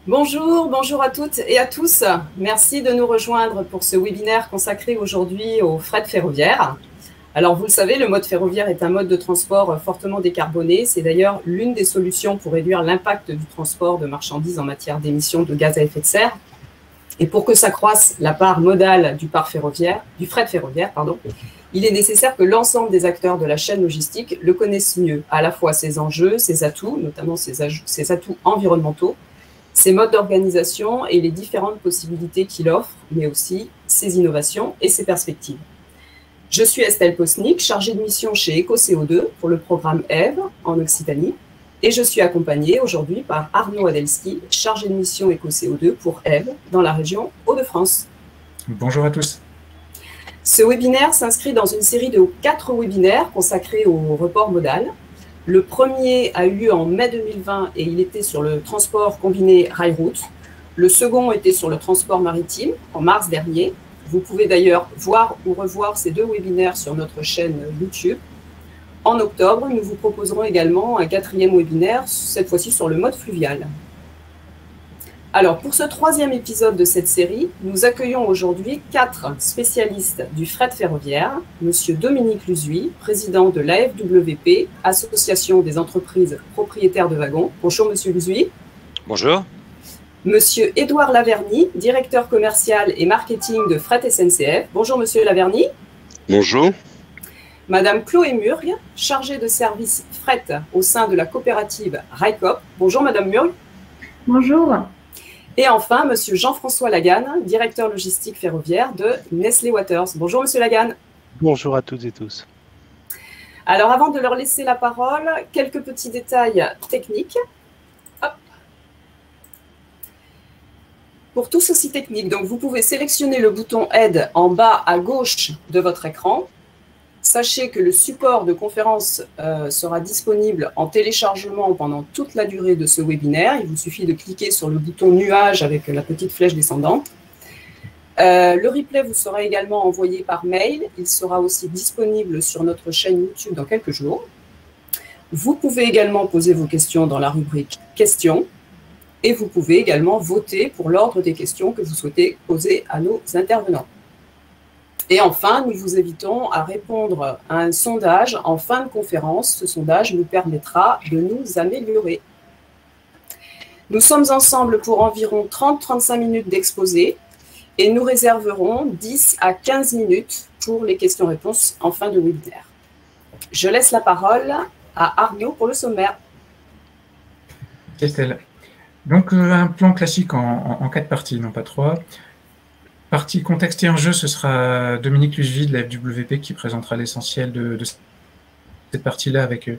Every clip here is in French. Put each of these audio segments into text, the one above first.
Bonjour, bonjour à toutes et à tous. Merci de nous rejoindre pour ce webinaire consacré aujourd'hui au fret ferroviaire. Alors vous le savez, le mode ferroviaire est un mode de transport fortement décarboné. C'est d'ailleurs l'une des solutions pour réduire l'impact du transport de marchandises en matière d'émissions de gaz à effet de serre. Et pour que s'accroisse la part modale du fret ferroviaire, il est nécessaire que l'ensemble des acteurs de la chaîne logistique le connaissent mieux, à la fois ses enjeux, ses atouts, notamment ses atouts environnementaux, ses modes d'organisation et les différentes possibilités qu'il offre, mais aussi ses innovations et ses perspectives. Je suis Estelle Posnick, chargée de mission chez EcoCO2 pour le programme EVE en Occitanie, et je suis accompagnée aujourd'hui par Arnaud Adelski, chargé de mission EcoCO2 pour EVE dans la région Hauts-de-France. Bonjour à tous. Ce webinaire s'inscrit dans une série de 4 webinaires consacrés au report modal. Le premier a eu lieu en mai 2020 et il était sur le transport combiné rail-route. Le second était sur le transport maritime en mars dernier. Vous pouvez d'ailleurs voir ou revoir ces 2 webinaires sur notre chaîne YouTube. En octobre, nous vous proposerons également un 4e webinaire, cette fois-ci sur le mode fluvial. Alors, pour ce 3e épisode de cette série, nous accueillons aujourd'hui 4 spécialistes du fret ferroviaire. Monsieur Dominique Luzuy, président de l'AFWP, Association des entreprises propriétaires de wagons. Bonjour, monsieur Luzuy. Bonjour. Monsieur Édouard Laverny, directeur commercial et marketing de Fret SNCF. Bonjour, monsieur Laverny. Bonjour. Madame Chloé Murgue, chargée de service fret au sein de la coopérative RAICOP. Bonjour, madame Murgue. Bonjour. Et enfin, monsieur Jean-François Laganne, directeur logistique ferroviaire de Nestlé Waters. Bonjour, monsieur Laganne. Bonjour à toutes et tous. Alors, avant de leur laisser la parole, quelques petits détails techniques. Hop. Pour tout ceci technique, donc vous pouvez sélectionner le bouton Aide en bas à gauche de votre écran. Sachez que le support de conférence sera disponible en téléchargement pendant toute la durée de ce webinaire. Il vous suffit de cliquer sur le bouton nuage avec la petite flèche descendante. Le replay vous sera également envoyé par mail. Il sera aussi disponible sur notre chaîne YouTube dans quelques jours. Vous pouvez également poser vos questions dans la rubrique questions et vous pouvez également voter pour l'ordre des questions que vous souhaitez poser à nos intervenants. Et enfin, nous vous invitons à répondre à un sondage en fin de conférence. Ce sondage nous permettra de nous améliorer. Nous sommes ensemble pour environ 30-35 minutes d'exposé et nous réserverons 10 à 15 minutes pour les questions-réponses en fin de webinaire. Je laisse la parole à Arnaud pour le sommaire. Estelle. Donc, un plan classique en 4 parties, non pas 3. Partie contexte et enjeu, ce sera Dominique Luzuy de la FWP qui présentera l'essentiel de cette partie-là avec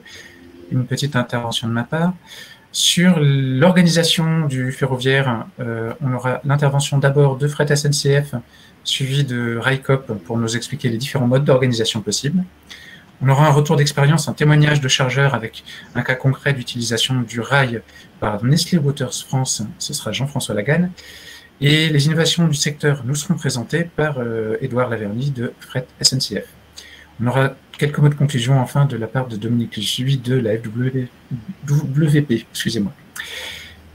une petite intervention de ma part. Sur l'organisation du ferroviaire, on aura l'intervention d'abord de Fret SNCF, suivi de RAICOP pour nous expliquer les différents modes d'organisation possibles. On aura un retour d'expérience, un témoignage de chargeur avec un cas concret d'utilisation du rail par Nestlé Waters France, ce sera Jean-François Laganne. Et les innovations du secteur nous seront présentées par Édouard Laverny de Fret SNCF. On aura quelques mots de conclusion enfin de la part de Dominique Luzuy de la FWP. Excusez-moi.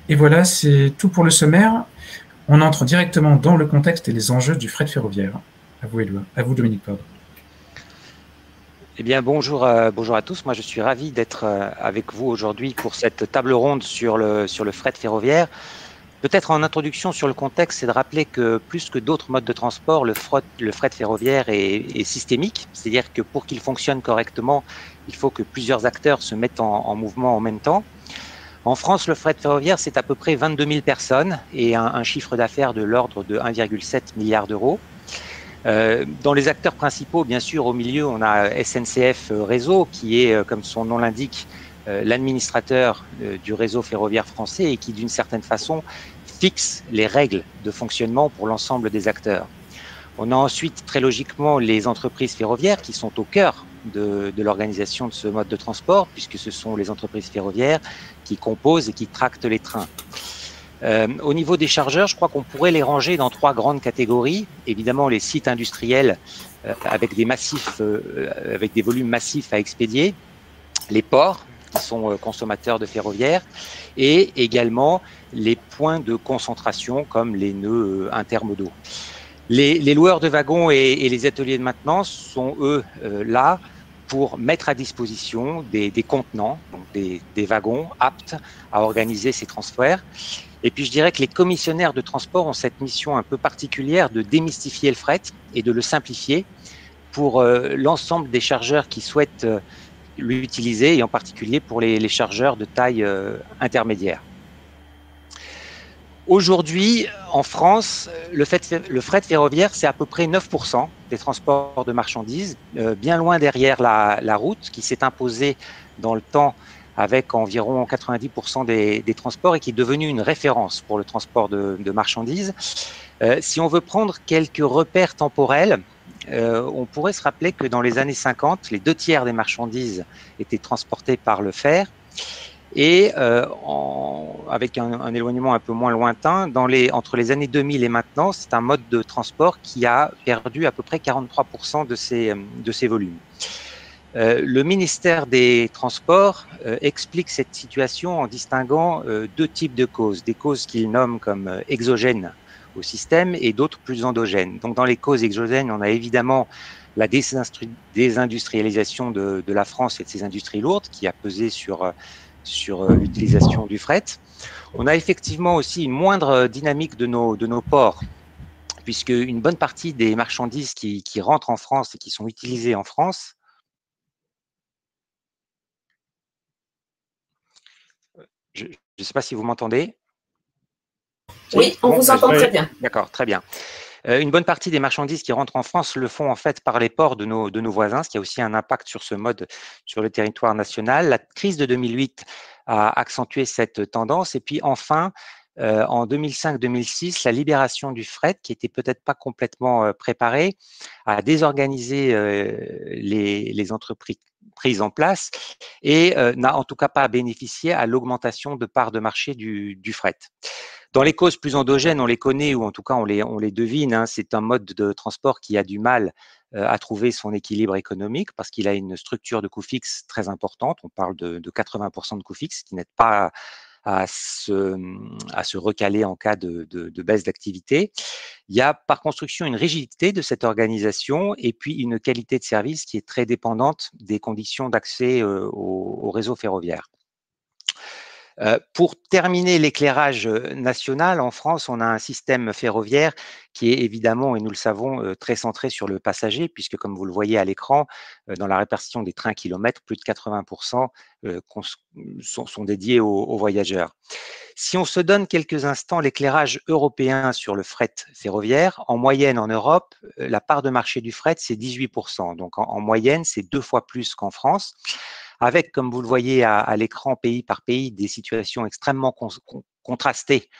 Et voilà, c'est tout pour le sommaire. On entre directement dans le contexte et les enjeux du fret ferroviaire. À vous, Édouard. À vous, Dominique, pardon. Eh bien, bonjour à tous. Moi, je suis ravi d'être avec vous aujourd'hui pour cette table ronde sur le fret ferroviaire. Peut-être en introduction sur le contexte, c'est de rappeler que plus que d'autres modes de transport, le fret ferroviaire est systémique. C'est-à-dire que pour qu'il fonctionne correctement, il faut que plusieurs acteurs se mettent en mouvement en même temps. En France, le fret ferroviaire, c'est à peu près 22 000 personnes et un chiffre d'affaires de l'ordre de 1,7 milliard d'euros. Dans les acteurs principaux, bien sûr, au milieu, on a SNCF Réseau, qui est, comme son nom l'indique, l'administrateur du réseau ferroviaire français et qui, d'une certaine façon, fixe les règles de fonctionnement pour l'ensemble des acteurs. On a ensuite, très logiquement, les entreprises ferroviaires qui sont au cœur de l'organisation de ce mode de transport, puisque ce sont les entreprises ferroviaires qui composent et qui tractent les trains. Au niveau des chargeurs, je crois qu'on pourrait les ranger dans 3 grandes catégories. Évidemment, les sites industriels avec des volumes massifs à expédier, les ports, qui sont consommateurs de ferroviaire, et également les points de concentration comme les nœuds intermodaux. Les loueurs de wagons et les ateliers de maintenance sont, eux, là pour mettre à disposition des contenants, donc des wagons aptes à organiser ces transferts. Et puis, je dirais que les commissionnaires de transport ont cette mission un peu particulière de démystifier le fret et de le simplifier pour l'ensemble des chargeurs qui souhaitent l'utiliser, et en particulier pour les chargeurs de taille intermédiaire. Aujourd'hui, en France, le fret ferroviaire, c'est à peu près 9% des transports de marchandises, bien loin derrière la route, qui s'est imposée dans le temps avec environ 90% des transports et qui est devenue une référence pour le transport de marchandises. Si on veut prendre quelques repères temporels, on pourrait se rappeler que dans les années 50, les 2/3 des marchandises étaient transportées par le fer. Et avec un éloignement un peu moins lointain, entre les années 2000 et maintenant, c'est un mode de transport qui a perdu à peu près 43% de ses volumes. Le ministère des Transports explique cette situation en distinguant deux types de causes. Des causes qu'il nomme comme exogènes au système et d'autres plus endogènes. Donc, dans les causes exogènes, on a évidemment la désindustrialisation de la France et de ses industries lourdes qui a pesé sur l'utilisation du fret. On a effectivement aussi une moindre dynamique de nos ports, puisque une bonne partie des marchandises qui rentrent en France et qui sont utilisées en France, je ne sais pas si vous m'entendez. Oui, on vous entend très bien. D'accord, très bien. Une bonne partie des marchandises qui rentrent en France le font en fait par les ports de nos voisins, ce qui a aussi un impact sur ce mode sur le territoire national. La crise de 2008 a accentué cette tendance. Et puis enfin, en 2005-2006, la libération du fret, qui était peut-être pas complètement préparée, a désorganisé les entreprises prises en place et n'a en tout cas pas bénéficié à l'augmentation de part de marché du fret. Dans les causes plus endogènes, on les connaît ou en tout cas on les devine. Hein, c'est un mode de transport qui a du mal à trouver son équilibre économique parce qu'il a une structure de coût fixe très importante. On parle de 80% de coût fixe qui n'aide pas à se recaler en cas de baisse d'activité. Il y a par construction une rigidité de cette organisation et puis une qualité de service qui est très dépendante des conditions d'accès au réseau ferroviaire. Pour terminer l'éclairage national, en France, on a un système ferroviaire qui est évidemment, et nous le savons, très centré sur le passager, puisque comme vous le voyez à l'écran, dans la répartition des trains kilomètres, plus de 80% sont dédiés aux voyageurs. Si on se donne quelques instants l'éclairage européen sur le fret ferroviaire, en moyenne en Europe, la part de marché du fret, c'est 18%. Donc en moyenne, c'est 2 fois plus qu'en France, avec, comme vous le voyez à l'écran, pays par pays, des situations extrêmement contrastées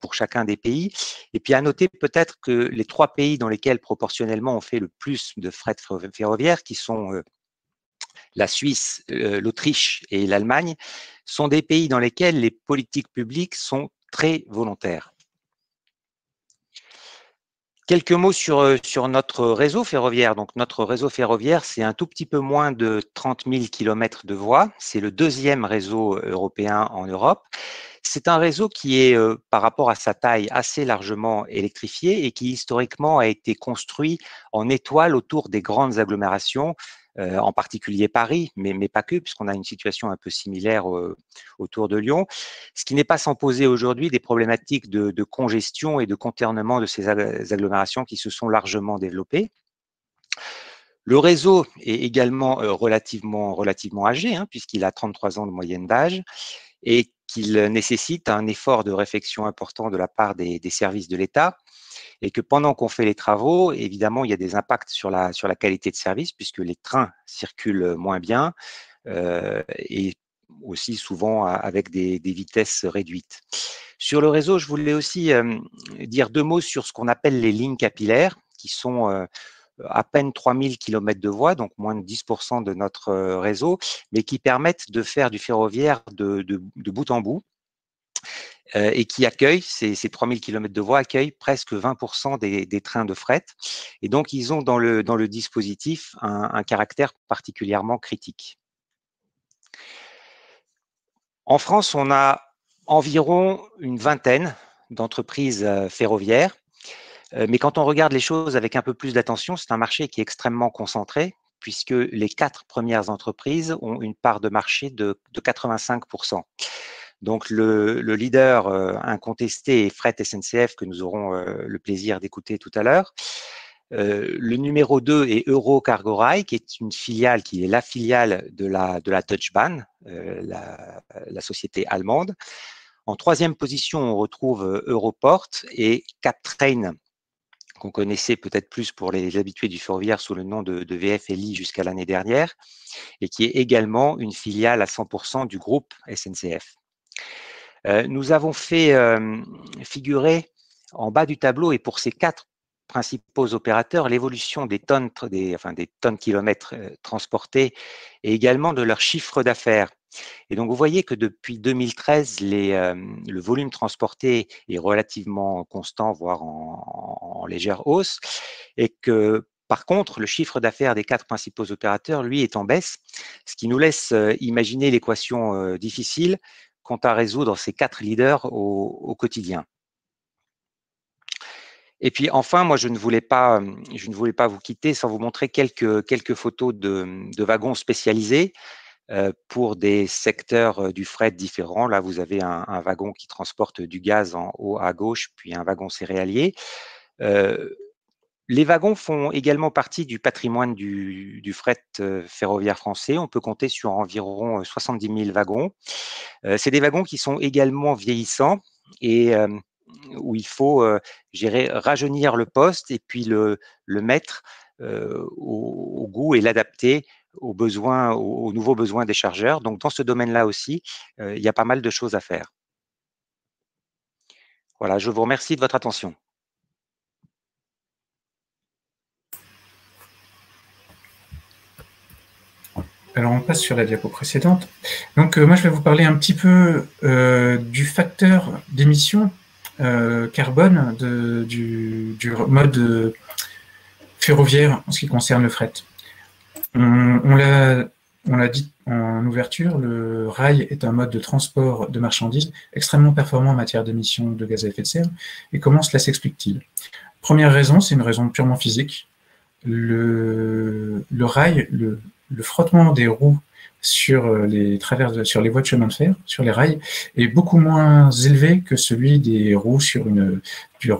pour chacun des pays. Et puis à noter peut-être que les 3 pays dans lesquels proportionnellement on fait le plus de fret ferroviaire, qui sont la Suisse, l'Autriche et l'Allemagne, sont des pays dans lesquels les politiques publiques sont très volontaires. Quelques mots sur notre réseau ferroviaire. Donc, notre réseau ferroviaire, c'est un tout petit peu moins de 30 000 km de voies. C'est le 2e réseau européen en Europe. C'est un réseau qui est, par rapport à sa taille, assez largement électrifié et qui, historiquement, a été construit en étoile autour des grandes agglomérations, en particulier Paris, mais pas que, puisqu'on a une situation un peu similaire autour de Lyon, ce qui n'est pas sans poser aujourd'hui des problématiques de congestion et de contournement de ces agglomérations qui se sont largement développées. Le réseau est également relativement âgé, hein, puisqu'il a 33 ans de moyenne d'âge, et qu'il nécessite un effort de réflexion important de la part des services de l'État, et que pendant qu'on fait les travaux, évidemment, il y a des impacts sur la qualité de service, puisque les trains circulent moins bien, et aussi souvent avec des vitesses réduites. Sur le réseau, je voulais aussi dire 2 mots sur ce qu'on appelle les lignes capillaires, qui sont à peine 3000 km de voies, donc moins de 10% de notre réseau, mais qui permettent de faire du ferroviaire de bout en bout, et qui accueillent, ces 3000 km de voies accueillent presque 20% des trains de fret. Et donc, ils ont dans le dispositif un caractère particulièrement critique. En France, on a environ une vingtaine d'entreprises ferroviaires. Mais quand on regarde les choses avec un peu plus d'attention, c'est un marché qui est extrêmement concentré, puisque les 4 premières entreprises ont une part de marché de 85%. Donc le leader incontesté est Fret SNCF, que nous aurons le plaisir d'écouter tout à l'heure. Le numéro 2 est Euro Cargo Rail, qui est une filiale, qui est la filiale de la Deutsche Bahn, la société allemande. En troisième position, on retrouve Europort et Captrain, qu'on connaissait peut-être plus pour les habitués du ferroviaire sous le nom de VFLI jusqu'à l'année dernière, et qui est également une filiale à 100% du groupe SNCF. Nous avons fait figurer en bas du tableau, et pour ces 4 principaux opérateurs, l'évolution des tonnes kilomètres transportés et également de leur chiffre d'affaires. Et donc, vous voyez que depuis 2013, le volume transporté est relativement constant, voire en légère hausse, et que par contre, le chiffre d'affaires des 4 principaux opérateurs, lui, est en baisse, ce qui nous laisse imaginer l'équation difficile quant à résoudre ces 4 leaders au quotidien. Et puis enfin, moi, je ne voulais pas vous quitter sans vous montrer quelques photos de wagons spécialisés pour des secteurs du fret différents. Là, vous avez un wagon qui transporte du gaz en haut à gauche, puis un wagon céréalier. Les wagons font également partie du patrimoine du fret ferroviaire français. On peut compter sur environ 70 000 wagons. C'est des wagons qui sont également vieillissants et où il faut rajeunir le poste et puis le mettre au goût et l'adapter aux nouveaux besoins des chargeurs. Donc, dans ce domaine-là aussi, il y a pas mal de choses à faire. Voilà, je vous remercie de votre attention. Alors, on passe sur la diapo précédente. Donc, moi, je vais vous parler un petit peu du facteur d'émission carbone du mode ferroviaire en ce qui concerne le fret. On l'a dit en ouverture, le rail est un mode de transport de marchandises extrêmement performant en matière d'émissions de gaz à effet de serre. Et comment cela s'explique-t-il? Première raison, c'est une raison purement physique. Le rail, le frottement des roues sur les voies de chemin de fer, sur les rails, est beaucoup moins élevé que celui des roues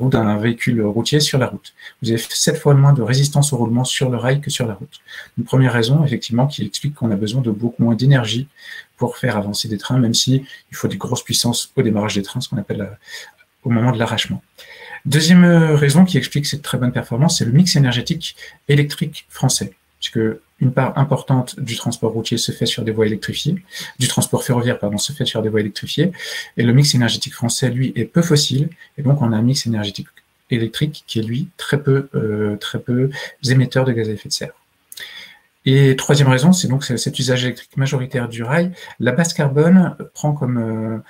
d'un véhicule routier sur la route. Vous avez 7 fois moins de résistance au roulement sur le rail que sur la route. Une première raison, effectivement, qui explique qu'on a besoin de beaucoup moins d'énergie pour faire avancer des trains, même si il faut des grosses puissances au démarrage des trains, ce qu'on appelle au moment de l'arrachement. Deuxième raison qui explique cette très bonne performance, c'est le mix énergétique électrique français, puisque une part importante du transport routier se fait sur des voies électrifiées, du transport ferroviaire, pardon, se fait sur des voies électrifiées, et le mix énergétique français, lui, est peu fossile, et donc on a un mix énergétique électrique qui est, lui, très peu émetteur de gaz à effet de serre. Et troisième raison, c'est donc cet usage électrique majoritaire du rail. La base carbone prend comme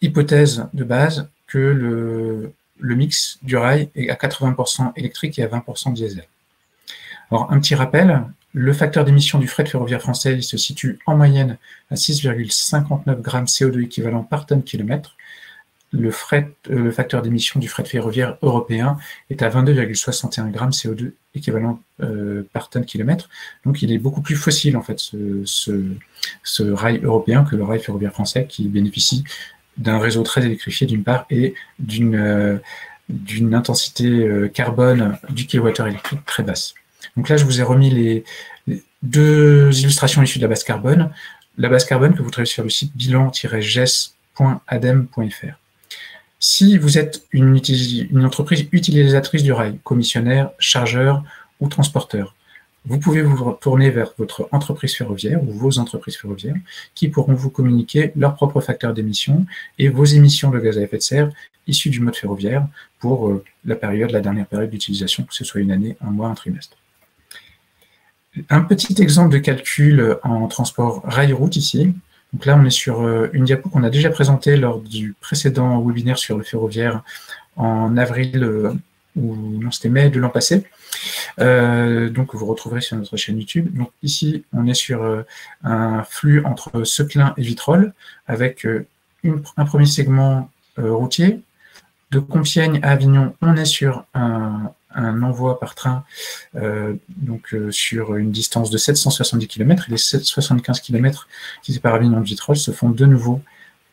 hypothèse de base que le mix du rail est à 80% électrique et à 20% diesel. Alors, un petit rappel, le facteur d'émission du fret ferroviaire français il se situe en moyenne à 6,59 grammes CO2 équivalent par tonne kilomètre. Le facteur d'émission du fret ferroviaire européen est à 22,61 grammes CO2 équivalent par tonne kilomètre. Donc, il est beaucoup plus fossile, en fait, ce rail européen que le rail ferroviaire français qui bénéficie d'un réseau très électrifié d'une part et d'une intensité carbone du kilowattheure électrique très basse. Donc là, je vous ai remis les 2 illustrations issues de la base carbone. La base carbone que vous trouvez sur le site bilan-ges.adem.fr. Si vous êtes une entreprise utilisatrice du rail, commissionnaire, chargeur ou transporteur, vous pouvez vous tourner vers votre entreprise ferroviaire ou vos entreprises ferroviaires qui pourront vous communiquer leur propre facteur d'émission et vos émissions de gaz à effet de serre issues du mode ferroviaire pour la dernière période d'utilisation, que ce soit une année, un mois, un trimestre. Un petit exemple de calcul en transport rail-route ici. Donc là, on est sur une diapo qu'on a déjà présentée lors du précédent webinaire sur le ferroviaire en avril, ou non, c'était mai de l'an passé. donc vous retrouverez sur notre chaîne YouTube. Donc ici, on est sur un flux entre Seclin et Vitrolles, avec un premier segment routier. De Compiègne à Avignon, on est sur un envoi par train sur une distance de 770 km. Et les 775 km qui séparent Avignon de Vitrolles se font de nouveau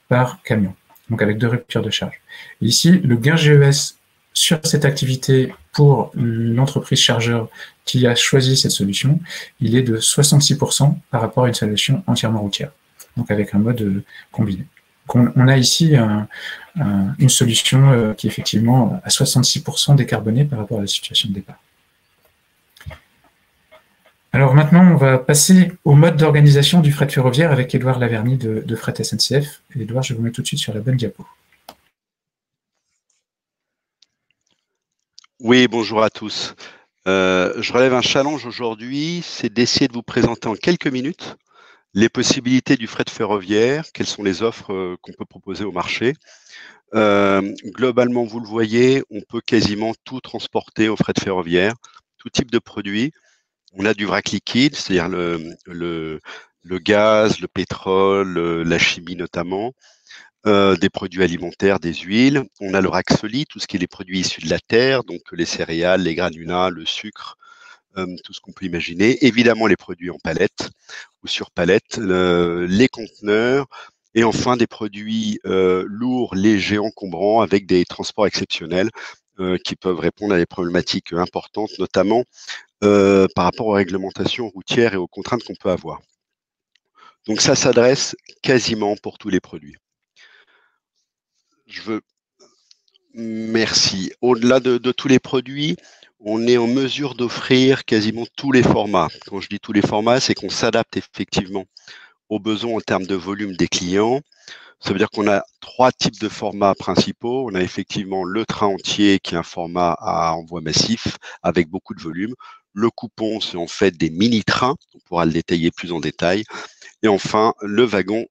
par camion, donc avec 2 ruptures de charge. Et ici, le gain GES sur cette activité pour l'entreprise chargeur qui a choisi cette solution, il est de 66% par rapport à une solution entièrement routière, donc avec un mode combiné. Donc on a ici une solution qui est effectivement à 66% décarbonée par rapport à la situation de départ. Alors maintenant, on va passer au mode d'organisation du fret ferroviaire avec Édouard Laverny de Fret SNCF. Et Édouard, je vous mets tout de suite sur la bonne diapo. Oui, bonjour à tous. Je relève un challenge aujourd'hui, c'est d'essayer de vous présenter en quelques minutes les possibilités du fret ferroviaire, quelles sont les offres qu'on peut proposer au marché. Globalement, vous le voyez, on peut quasiment tout transporter au fret ferroviaire, tout type de produits. On a du vrac liquide, c'est-à-dire le gaz, le pétrole, la chimie notamment, des produits alimentaires, des huiles. On a le vrac solide, tout ce qui est les produits issus de la terre, donc les céréales, les granulats, le sucre, tout ce qu'on peut imaginer. Évidemment, les produits en palette ou sur palette, les conteneurs, et enfin des produits lourds, légers, encombrants, avec des transports exceptionnels qui peuvent répondre à des problématiques importantes, notamment par rapport aux réglementations routières et aux contraintes qu'on peut avoir. Donc ça s'adresse quasiment pour tous les produits. Merci. Au-delà de tous les produits, on est en mesure d'offrir quasiment tous les formats. Quand je dis tous les formats, c'est qu'on s'adapte effectivement aux besoins en termes de volume des clients. Ça veut dire qu'on a 3 types de formats principaux. On a effectivement le train entier, qui est un format à envoi massif avec beaucoup de volume. Le coupon, c'est en fait des mini-trains. On pourra le détailler plus en détail. Et enfin, le wagon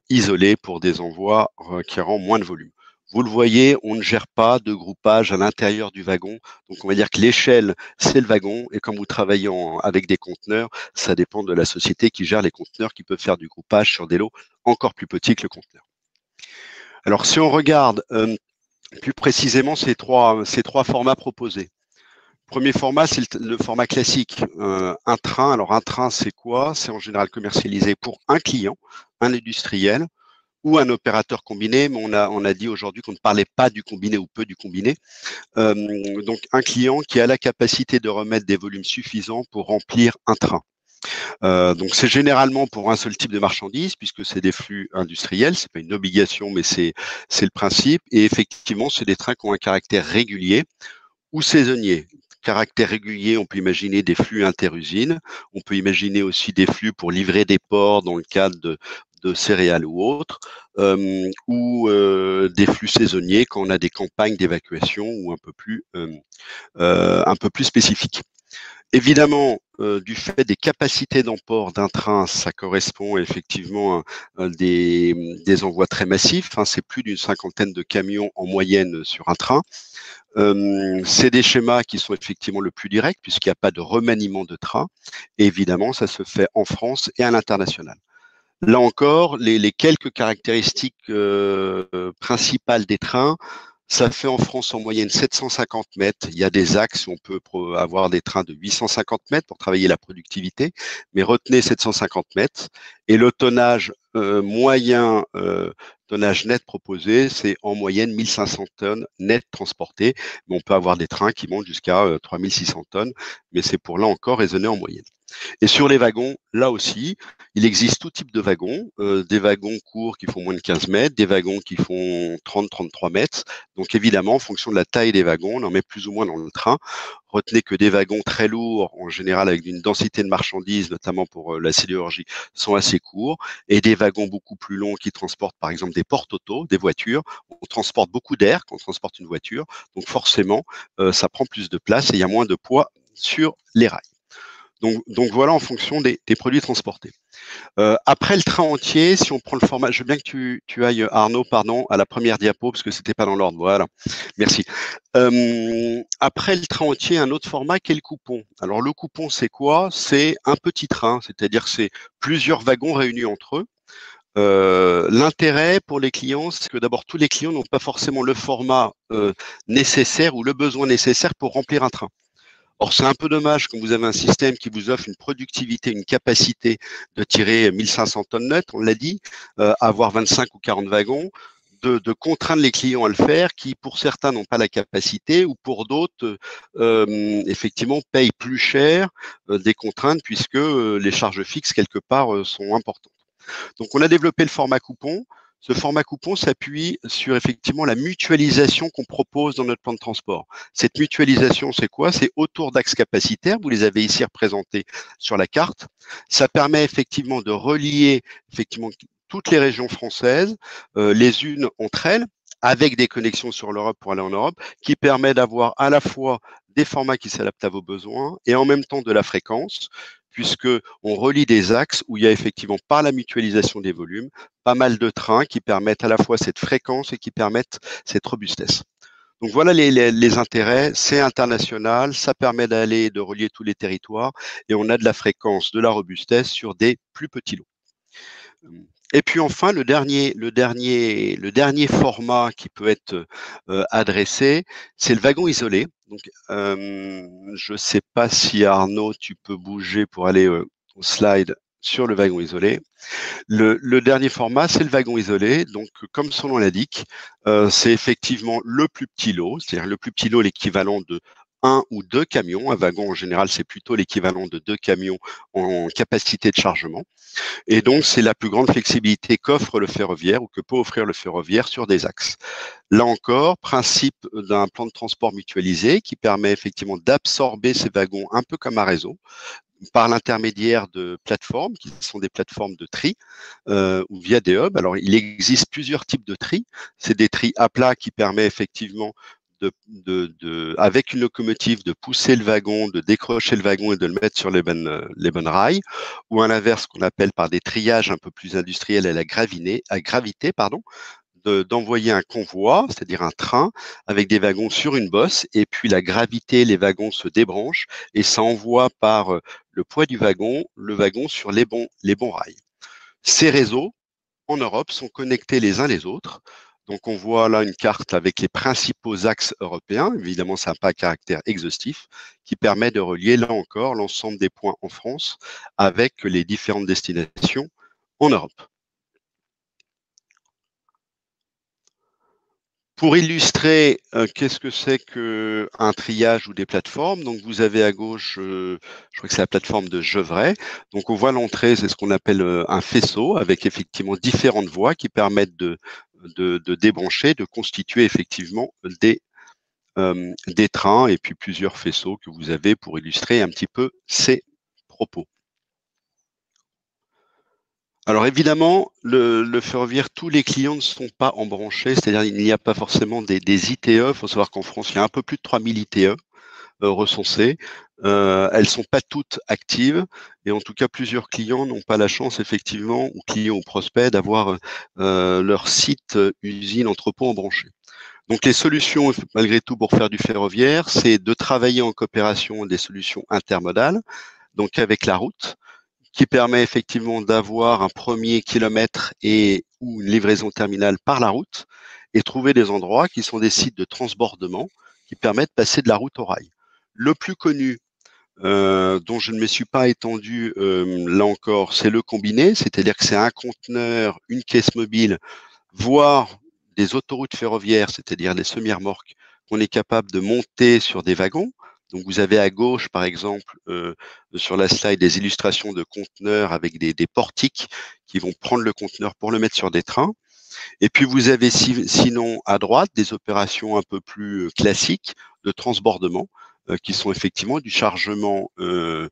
isolé pour des envois requérant moins de volume. Vous le voyez, on ne gère pas de groupage à l'intérieur du wagon. Donc, on va dire que l'échelle, c'est le wagon. Et quand vous travaillez avec des conteneurs, ça dépend de la société qui gère les conteneurs, qui peuvent faire du groupage sur des lots encore plus petits que le conteneur. Alors, si on regarde plus précisément ces trois formats proposés. Premier format, c'est le format classique, un train. Alors, un train, c'est quoi? C'est en général commercialisé pour un client, un industriel, ou un opérateur combiné, mais on a dit aujourd'hui qu'on ne parlait pas du combiné ou peu du combiné. Donc, un client qui a la capacité de remettre des volumes suffisants pour remplir un train. Donc, c'est généralement pour un seul type de marchandises, puisque c'est des flux industriels, c'est pas une obligation, mais c'est le principe. Et effectivement, c'est des trains qui ont un caractère régulier ou saisonnier. Caractère régulier, on peut imaginer des flux interusines, on peut imaginer aussi des flux pour livrer des ports dans le cadre de céréales ou autres, ou des flux saisonniers quand on a des campagnes d'évacuation ou un peu plus spécifiques. Évidemment, du fait des capacités d'emport d'un train, ça correspond effectivement à des envois très massifs. Hein, c'est plus d'une 50aine de camions en moyenne sur un train. C'est des schémas qui sont effectivement le plus directs puisqu'il n'y a pas de remaniement de train. Et évidemment, ça se fait en France et à l'international. Là encore, les quelques caractéristiques principales des trains, ça fait en France en moyenne 750 mètres. Il y a des axes où on peut avoir des trains de 850 mètres pour travailler la productivité, mais retenez 750 mètres. Et le tonnage moyen, tonnage net proposé, c'est en moyenne 1500 tonnes net transportées. Mais on peut avoir des trains qui montent jusqu'à 3600 tonnes, mais c'est pour là encore raisonner en moyenne. Et sur les wagons, là aussi, il existe tout type de wagons, des wagons courts qui font moins de 15 mètres, des wagons qui font 30-33 mètres. Donc évidemment, en fonction de la taille des wagons, on en met plus ou moins dans le train. Retenez que des wagons très lourds, en général avec une densité de marchandises, notamment pour la sidérurgie, sont assez courts. Et des wagons beaucoup plus longs qui transportent par exemple des porte-autos, des voitures. On transporte beaucoup d'air quand on transporte une voiture. Donc forcément, ça prend plus de place et il y a moins de poids sur les rails. Donc voilà en fonction des produits transportés. Après le train entier, si on prend le format, je veux bien que tu ailles, Arnaud, pardon, à la première diapo, parce que c'était pas dans l'ordre. Voilà, merci. Après le train entier, un autre format qui est le coupon. Alors le coupon, c'est quoi? C'est un petit train, c'est-à-dire c'est plusieurs wagons réunis entre eux. L'intérêt pour les clients, c'est que d'abord, tous les clients n'ont pas forcément le format nécessaire ou le besoin nécessaire pour remplir un train. Or, c'est un peu dommage quand vous avez un système qui vous offre une productivité, une capacité de tirer 1500 tonnes nettes, on l'a dit, avoir 25 ou 40 wagons, de contraindre les clients à le faire, qui pour certains n'ont pas la capacité, ou pour d'autres, effectivement, payent plus cher des contraintes, puisque les charges fixes, quelque part, sont importantes. Donc, on a développé le format coupon. Ce format coupon s'appuie sur effectivement la mutualisation qu'on propose dans notre plan de transport. Cette mutualisation, c'est quoi? C'est autour d'axes capacitaires. Vous les avez ici représentés sur la carte. Ça permet effectivement de relier effectivement toutes les régions françaises, les unes entre elles, avec des connexions sur l'Europe pour aller en Europe, qui permet d'avoir à la fois des formats qui s'adaptent à vos besoins et en même temps de la fréquence, puisque on relie des axes où il y a effectivement par la mutualisation des volumes, pas mal de trains qui permettent à la fois cette fréquence et qui permettent cette robustesse. Donc voilà les intérêts, c'est international, ça permet d'aller, de relier tous les territoires et on a de la fréquence, de la robustesse sur des plus petits lots. Et puis enfin, le dernier format qui peut être adressé, c'est le wagon isolé. Donc, je ne sais pas si Arnaud, tu peux bouger pour aller au slide sur le wagon isolé. Le dernier format, c'est le wagon isolé. Donc, comme son nom l'indique, c'est effectivement le plus petit lot, c'est-à-dire le plus petit lot, l'équivalent de 1 ou 2 camions. Un wagon, en général, c'est plutôt l'équivalent de 2 camions en capacité de chargement. Et donc, c'est la plus grande flexibilité qu'offre le ferroviaire ou que peut offrir le ferroviaire sur des axes. Là encore, principe d'un plan de transport mutualisé qui permet effectivement d'absorber ces wagons un peu comme un réseau par l'intermédiaire de plateformes qui sont des plateformes de tri ou via des hubs. Alors, il existe plusieurs types de tri. C'est des tris à plat qui permet effectivement avec une locomotive, de pousser le wagon, de décrocher le wagon et de le mettre sur les bonnes rails, ou à l'inverse, qu'on appelle par des triages un peu plus industriels à gravité, d'envoyer un convoi, c'est-à-dire un train, avec des wagons sur une bosse, et puis la gravité, les wagons se débranchent, et ça envoie par le poids du wagon, le wagon sur les bons rails. Ces réseaux, en Europe, sont connectés les uns les autres. Donc, on voit là une carte avec les principaux axes européens. Évidemment, ça n'a pas un caractère exhaustif qui permet de relier, là encore, l'ensemble des points en France avec les différentes destinations en Europe. Pour illustrer qu'est-ce que c'est qu'un triage ou des plateformes, donc vous avez à gauche, je crois que c'est la plateforme de Gevrey. Donc on voit l'entrée, c'est ce qu'on appelle un faisceau avec effectivement différentes voies qui permettent de débrancher, de constituer effectivement des trains et puis plusieurs faisceaux que vous avez pour illustrer un petit peu ces propos. Alors évidemment, le ferroviaire, tous les clients ne sont pas embranchés, c'est-à-dire il n'y a pas forcément des ITE. Il faut savoir qu'en France, il y a un peu plus de 3000 ITE recensées. Elles ne sont pas toutes actives et en tout cas, plusieurs clients n'ont pas la chance, effectivement, ou clients ou prospects, d'avoir leur site, usine, entrepôt embranché. Donc les solutions, malgré tout, pour faire du ferroviaire, c'est de travailler en coopération des solutions intermodales, donc avec la route, qui permet effectivement d'avoir un premier kilomètre ou une livraison terminale par la route et trouver des endroits qui sont des sites de transbordement qui permettent de passer de la route au rail. Le plus connu, dont je ne me suis pas étendu là encore, c'est le combiné, c'est-à-dire que c'est un conteneur, une caisse mobile, voire des autoroutes ferroviaires, c'est-à-dire des semi-remorques qu'on est capable de monter sur des wagons. Donc, vous avez à gauche, par exemple, sur la slide, des illustrations de conteneurs avec des portiques qui vont prendre le conteneur pour le mettre sur des trains. Et puis, vous avez sinon à droite des opérations un peu plus classiques de transbordement qui sont effectivement du chargement de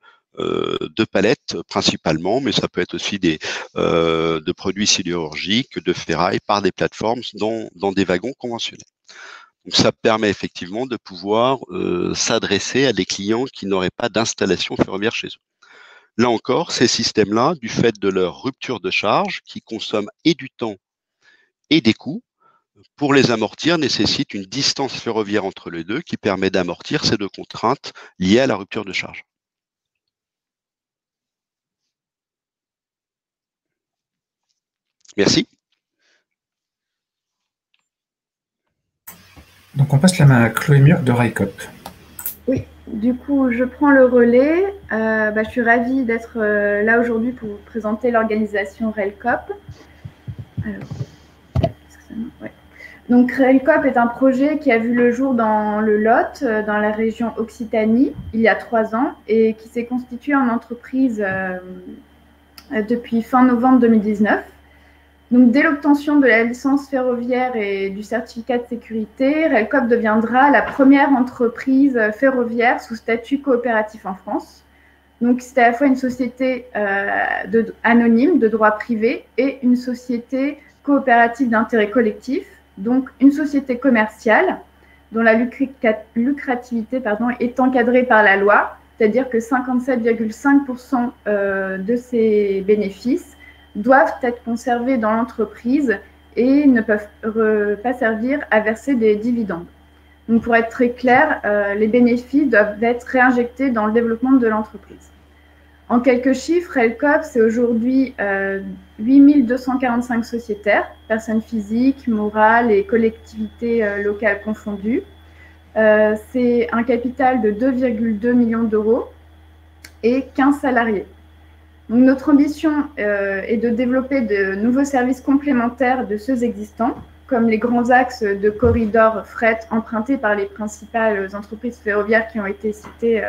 palettes principalement, mais ça peut être aussi de produits sidérurgiques, de ferraille par des plateformes dans des wagons conventionnels. Donc, ça permet effectivement de pouvoir s'adresser à des clients qui n'auraient pas d'installation ferroviaire chez eux. Là encore, ces systèmes-là, du fait de leur rupture de charge, qui consomment et du temps et des coûts, pour les amortir, nécessitent une distance ferroviaire entre les deux qui permet d'amortir ces deux contraintes liées à la rupture de charge. Merci. Donc on passe la main à Chloé Murc de RICOP. Oui, du coup, je prends le relais. Je suis ravie d'être là aujourd'hui pour vous présenter l'organisation RELCOP. Alors, ouais. Donc, RELCOP est un projet qui a vu le jour dans le Lot, dans la région Occitanie, il y a 3 ans, et qui s'est constitué en entreprise depuis fin novembre 2019. Donc, dès l'obtention de la licence ferroviaire et du certificat de sécurité, RELCOP deviendra la première entreprise ferroviaire sous statut coopératif en France. Donc, c'est à la fois une société anonyme de droit privé et une société coopérative d'intérêt collectif, donc une société commerciale dont la lucrativité est encadrée par la loi, c'est-à-dire que 57,5% de ses bénéfices doivent être conservés dans l'entreprise et ne peuvent pas servir à verser des dividendes. Donc, pour être très clair, les bénéfices doivent être réinjectés dans le développement de l'entreprise. En quelques chiffres, RELCOP, c'est aujourd'hui 8245 sociétaires, personnes physiques, morales et collectivités locales confondues. C'est un capital de 2,2 millions d'euros et 15 salariés. Donc, notre ambition est de développer de nouveaux services complémentaires de ceux existants, comme les grands axes de corridors fret empruntés par les principales entreprises ferroviaires qui ont été citées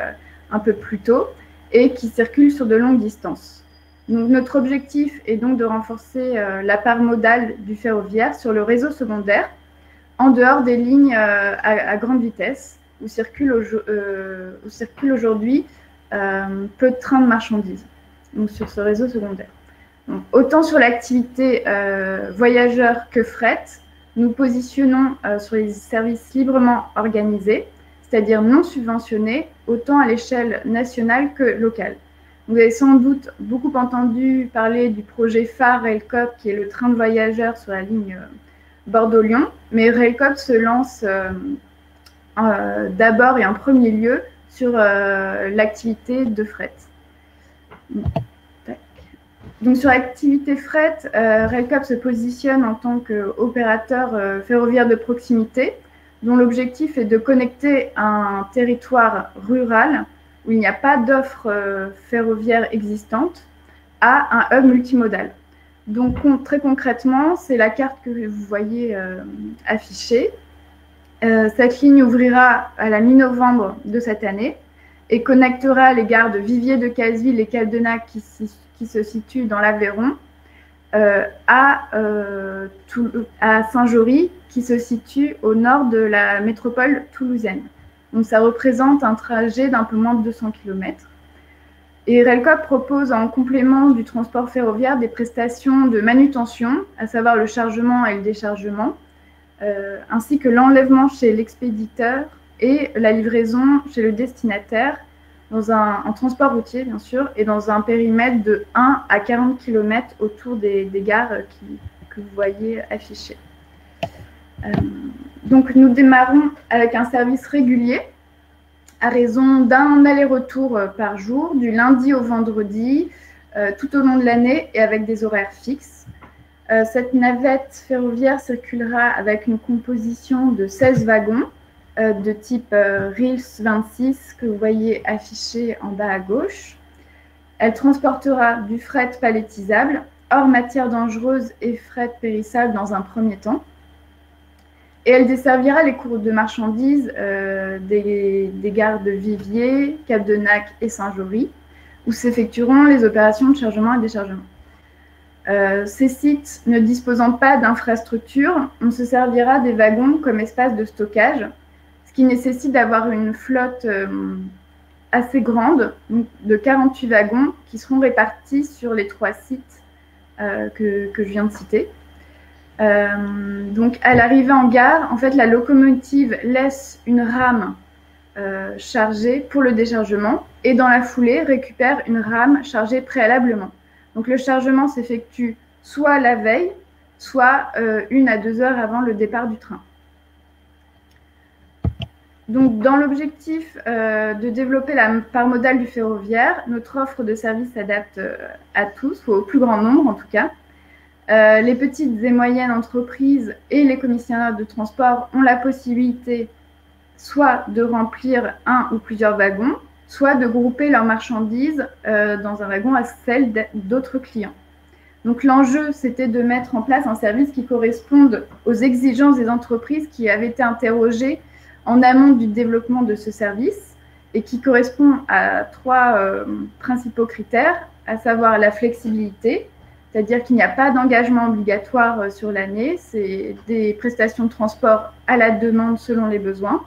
un peu plus tôt et qui circulent sur de longues distances. Donc, notre objectif est donc de renforcer la part modale du ferroviaire sur le réseau secondaire, en dehors des lignes à grande vitesse, où circulent aujourd'hui peu de trains de marchandises, donc sur ce réseau secondaire. Donc, autant sur l'activité voyageurs que fret, nous positionnons sur les services librement organisés, c'est-à-dire non subventionnés, autant à l'échelle nationale que locale. Vous avez sans doute beaucoup entendu parler du projet phare RELCOP, qui est le train de voyageurs sur la ligne Bordeaux-Lyon, mais RELCOP se lance d'abord et en premier lieu sur l'activité de fret. Donc, sur l'activité fret, RELCOP se positionne en tant qu'opérateur ferroviaire de proximité, dont l'objectif est de connecter un territoire rural où il n'y a pas d'offre ferroviaire existante à un hub multimodal. Donc, très concrètement, c'est la carte que vous voyez affichée. Cette ligne ouvrira à la mi-novembre de cette année et connectera les gares de Viviers de Cazeville et Cadonnac qui se situent dans l'Aveyron à Saint-Jory, qui se situe au nord de la métropole toulousaine. Donc, ça représente un trajet d'un peu moins de 200 km. Et RELCOP propose en complément du transport ferroviaire des prestations de manutention, à savoir le chargement et le déchargement, ainsi que l'enlèvement chez l'expéditeur et la livraison chez le destinataire, en transport routier bien sûr, et dans un périmètre de 1 à 40 km autour des gares que vous voyez affichées. Donc, nous démarrons avec un service régulier à raison d'un aller-retour par jour, du lundi au vendredi, tout au long de l'année et avec des horaires fixes. Cette navette ferroviaire circulera avec une composition de 16 wagons de type Rails 26 que vous voyez affiché en bas à gauche. Elle transportera du fret palettisable, hors matières dangereuses et fret périssable dans un premier temps. Et elle desservira les cours de marchandises des gares de Viviers, Cadonnac et Saint-Jory, où s'effectueront les opérations de chargement et déchargement. Ces sites ne disposant pas d'infrastructure, on se servira des wagons comme espace de stockage, ce qui nécessite d'avoir une flotte assez grande, de 48 wagons, qui seront répartis sur les 3 sites que je viens de citer. Donc, à l'arrivée en gare, en fait, la locomotive laisse une rame chargée pour le déchargement et dans la foulée récupère une rame chargée préalablement. Donc le chargement s'effectue soit la veille, soit 1 à 2 heures avant le départ du train. Donc, dans l'objectif de développer la part modale du ferroviaire, notre offre de services s'adapte à tous, ou au plus grand nombre en tout cas. Les petites et moyennes entreprises et les commissionnaires de transport ont la possibilité soit de remplir un ou plusieurs wagons, soit de grouper leurs marchandises dans un wagon à celles d'autres clients. Donc l'enjeu, c'était de mettre en place un service qui corresponde aux exigences des entreprises qui avaient été interrogées en amont du développement de ce service et qui correspond à 3 principaux critères, à savoir la flexibilité, c'est-à-dire qu'il n'y a pas d'engagement obligatoire sur l'année, c'est des prestations de transport à la demande selon les besoins.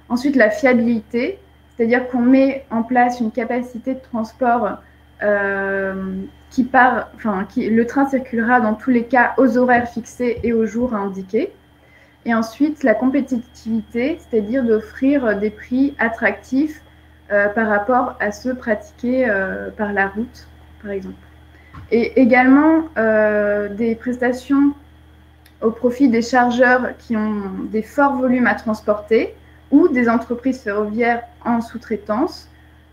Ensuite, la fiabilité, c'est-à-dire qu'on met en place une capacité de transport le train circulera dans tous les cas aux horaires fixés et aux jours indiqués. Et ensuite, la compétitivité, c'est-à-dire d'offrir des prix attractifs par rapport à ceux pratiqués par la route, par exemple. Et également des prestations au profit des chargeurs qui ont des forts volumes à transporter ou des entreprises ferroviaires en sous-traitance.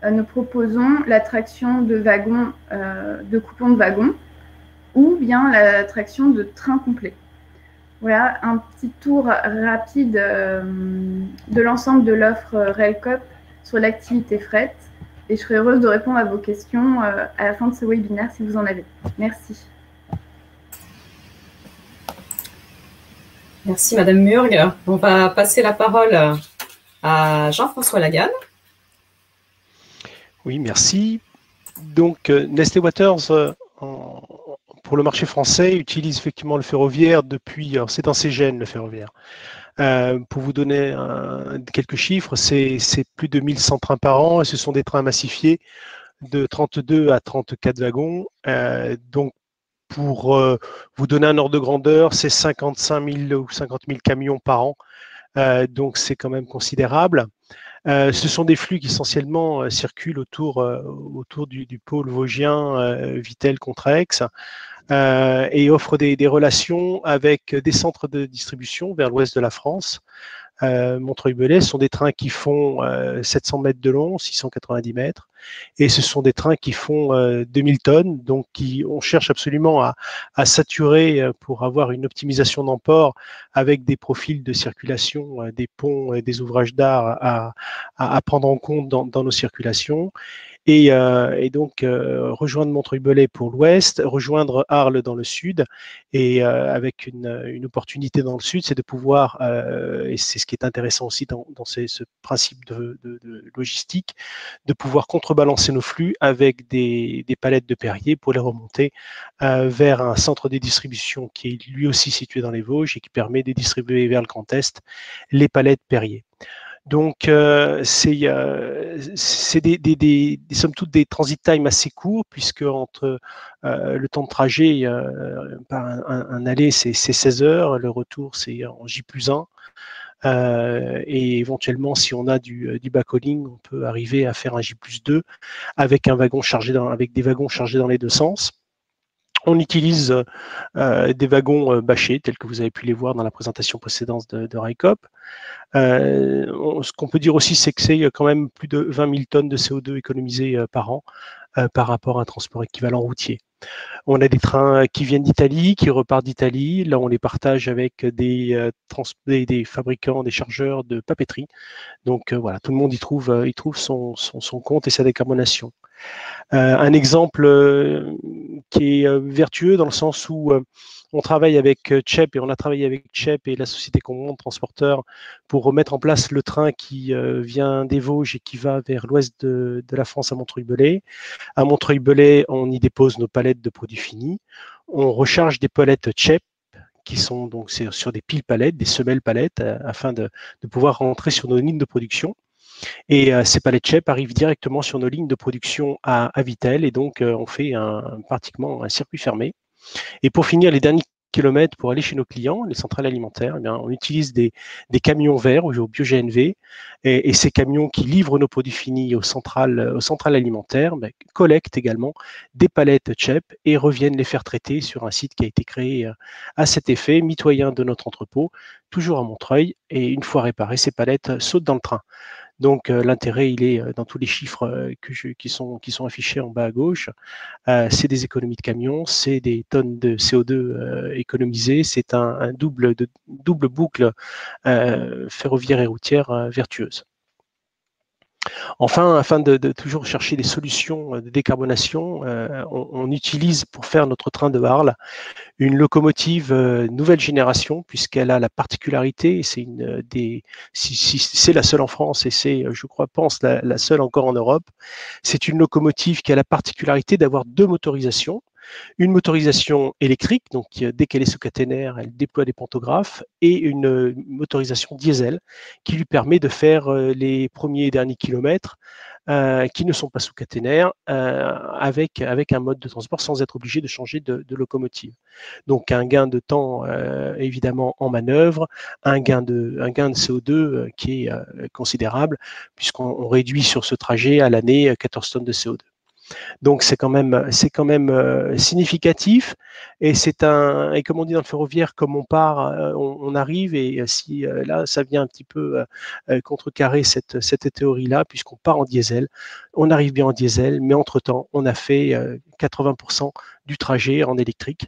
Nous proposons l'attraction de wagons, de coupons de wagons, ou bien l'attraction de trains complets. Voilà un petit tour rapide de l'ensemble de l'offre RailCoop sur l'activité fret. Et je serai heureuse de répondre à vos questions à la fin de ce webinaire si vous en avez. Merci. Merci Madame Murg. On va passer la parole à Jean-François Laganne. Oui, merci. Donc, Nestlé Waters, pour le marché français, utilise effectivement le ferroviaire depuis, alors c'est dans ses gènes le ferroviaire. Pour vous donner quelques chiffres, c'est plus de 1100 trains par an et ce sont des trains massifiés de 32 à 34 wagons. Donc, pour vous donner un ordre de grandeur, c'est 55 000 ou 50 000 camions par an. Donc, c'est quand même considérable. Ce sont des flux qui essentiellement circulent autour du pôle vosgien Vittel-Contrex et offrent des relations avec des centres de distribution vers l'ouest de la France. Montreuil-Bellay sont des trains qui font 700 mètres de long, 690 mètres, et ce sont des trains qui font 2000 tonnes, donc on cherche absolument à saturer pour avoir une optimisation d'emport avec des profils de circulation, des ponts et des ouvrages d'art à prendre en compte dans nos circulations. Et donc rejoindre Montreuil-Bellay pour l'ouest, rejoindre Arles dans le sud, et avec une opportunité dans le sud, c'est de pouvoir, et c'est ce qui est intéressant aussi dans ce principe de logistique, de pouvoir contrebalancer nos flux avec des palettes de Perrier pour les remonter vers un centre de distribution qui est lui aussi situé dans les Vosges et qui permet de distribuer vers le Grand Est les palettes Perrier. Donc, c'est somme toute des transit time assez courts, puisque entre le temps de trajet, un aller, c'est 16 heures, le retour, c'est en J+1. Et éventuellement, si on a du backhauling, on peut arriver à faire un J+2 avec avec des wagons chargés dans les deux sens. On utilise des wagons bâchés, tels que vous avez pu les voir dans la présentation précédente de RailCoop. Ce qu'on peut dire aussi, c'est que c'est quand même plus de 20 000 tonnes de CO2 économisées par an par rapport à un transport équivalent routier. On a des trains qui viennent d'Italie, qui repartent d'Italie. Là, on les partage avec des fabricants, des chargeurs de papeterie. Donc voilà, tout le monde y trouve son compte et sa décarbonation. Un exemple qui est vertueux dans le sens où on travaille avec CHEP et on a travaillé avec CHEP et la société Commonde Transporteur pour remettre en place le train qui vient des Vosges et qui va vers l'ouest de la France à Montreuil-Bellay. À Montreuil-Bellay, on y dépose nos palettes de produits finis. On recharge des palettes CHEP qui sont donc sur des piles palettes, des semelles palettes, afin de pouvoir rentrer sur nos lignes de production. Et ces palettes CHEP arrivent directement sur nos lignes de production à Vittel, et donc on fait pratiquement un circuit fermé. Et pour finir, les derniers km pour aller chez nos clients, les centrales alimentaires, eh bien, on utilise des camions verts au bio-GNV et ces camions qui livrent nos produits finis aux centrales alimentaires collectent également des palettes CHEP et reviennent les faire traiter sur un site qui a été créé à cet effet, mitoyen de notre entrepôt, toujours à Montreuil. Et une fois réparées, ces palettes sautent dans le train. Donc l'intérêt, il est dans tous les chiffres qui sont affichés en bas à gauche. C'est des économies de camions, c'est des tonnes de CO2 économisées, c'est un double boucle ferroviaire et routière vertueuse. Enfin, afin de toujours chercher des solutions de décarbonation, on utilise pour faire notre train de Arles une locomotive nouvelle génération, puisqu'elle a la particularité, c'est la seule en France et c'est, je crois, la seule encore en Europe. C'est une locomotive qui a la particularité d'avoir deux motorisations. Une motorisation électrique, donc dès qu'elle est sous caténaire, elle déploie des pantographes, et une motorisation diesel qui lui permet de faire les premiers et derniers kilomètres qui ne sont pas sous caténaire avec un mode de transport sans être obligé de changer de locomotive. Donc un gain de temps évidemment en manœuvre, un gain de CO2 qui est considérable puisqu'on réduit sur ce trajet à l'année 14 tonnes de CO2. Donc c'est quand même significatif et et comme on dit dans le ferroviaire, comme on part, on arrive, et si là ça vient un petit peu contrecarrer cette théorie-là, puisqu'on part en diesel, on arrive bien en diesel, mais entre-temps on a fait 80% du trajet en électrique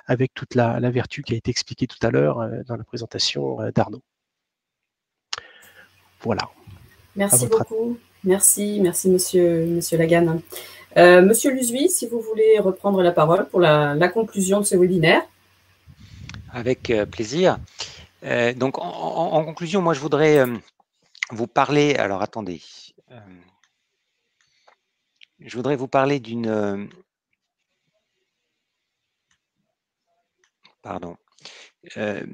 avec toute la vertu qui a été expliquée tout à l'heure dans la présentation d'Arnaud. Voilà. Merci beaucoup. Merci Monsieur Lagan. Monsieur Luzuy, si vous voulez reprendre la parole pour la conclusion de ce webinaire. Avec plaisir. Donc, en conclusion, moi, je voudrais vous parler. Alors, attendez. Je voudrais vous parler d'une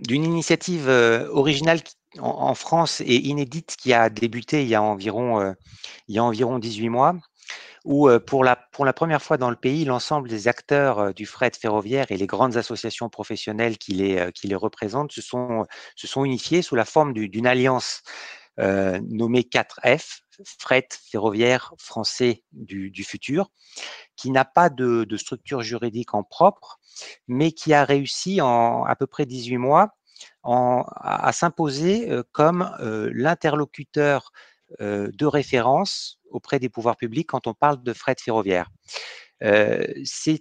initiative originale en France et inédite qui a débuté il y a environ 18 mois. Où pour la première fois dans le pays, l'ensemble des acteurs du fret ferroviaire et les grandes associations professionnelles qui les représentent se sont unifiés sous la forme d'une alliance nommée 4F, Fret ferroviaire français du futur, qui n'a pas de structure juridique en propre, mais qui a réussi en à peu près 18 mois à s'imposer comme l'interlocuteur de référence auprès des pouvoirs publics quand on parle de fret ferroviaire. C'est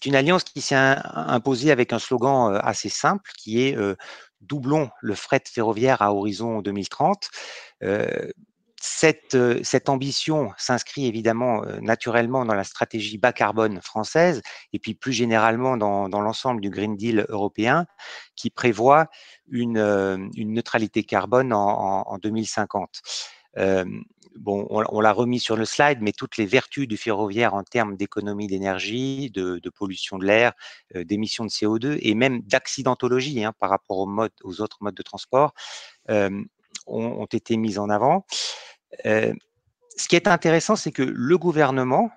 une alliance qui s'est imposée avec un slogan assez simple qui est doublons le fret ferroviaire à horizon 2030. Cette ambition s'inscrit évidemment naturellement dans la stratégie bas carbone française et puis plus généralement dans l'ensemble du Green Deal européen qui prévoit une neutralité carbone en 2050. Bon, on l'a remis sur le slide, mais toutes les vertus du ferroviaire en termes d'économie d'énergie, de pollution de l'air, d'émissions de CO2 et même d'accidentologie par rapport aux autres modes de transport ont été mises en avant. Ce qui est intéressant, c'est que le gouvernement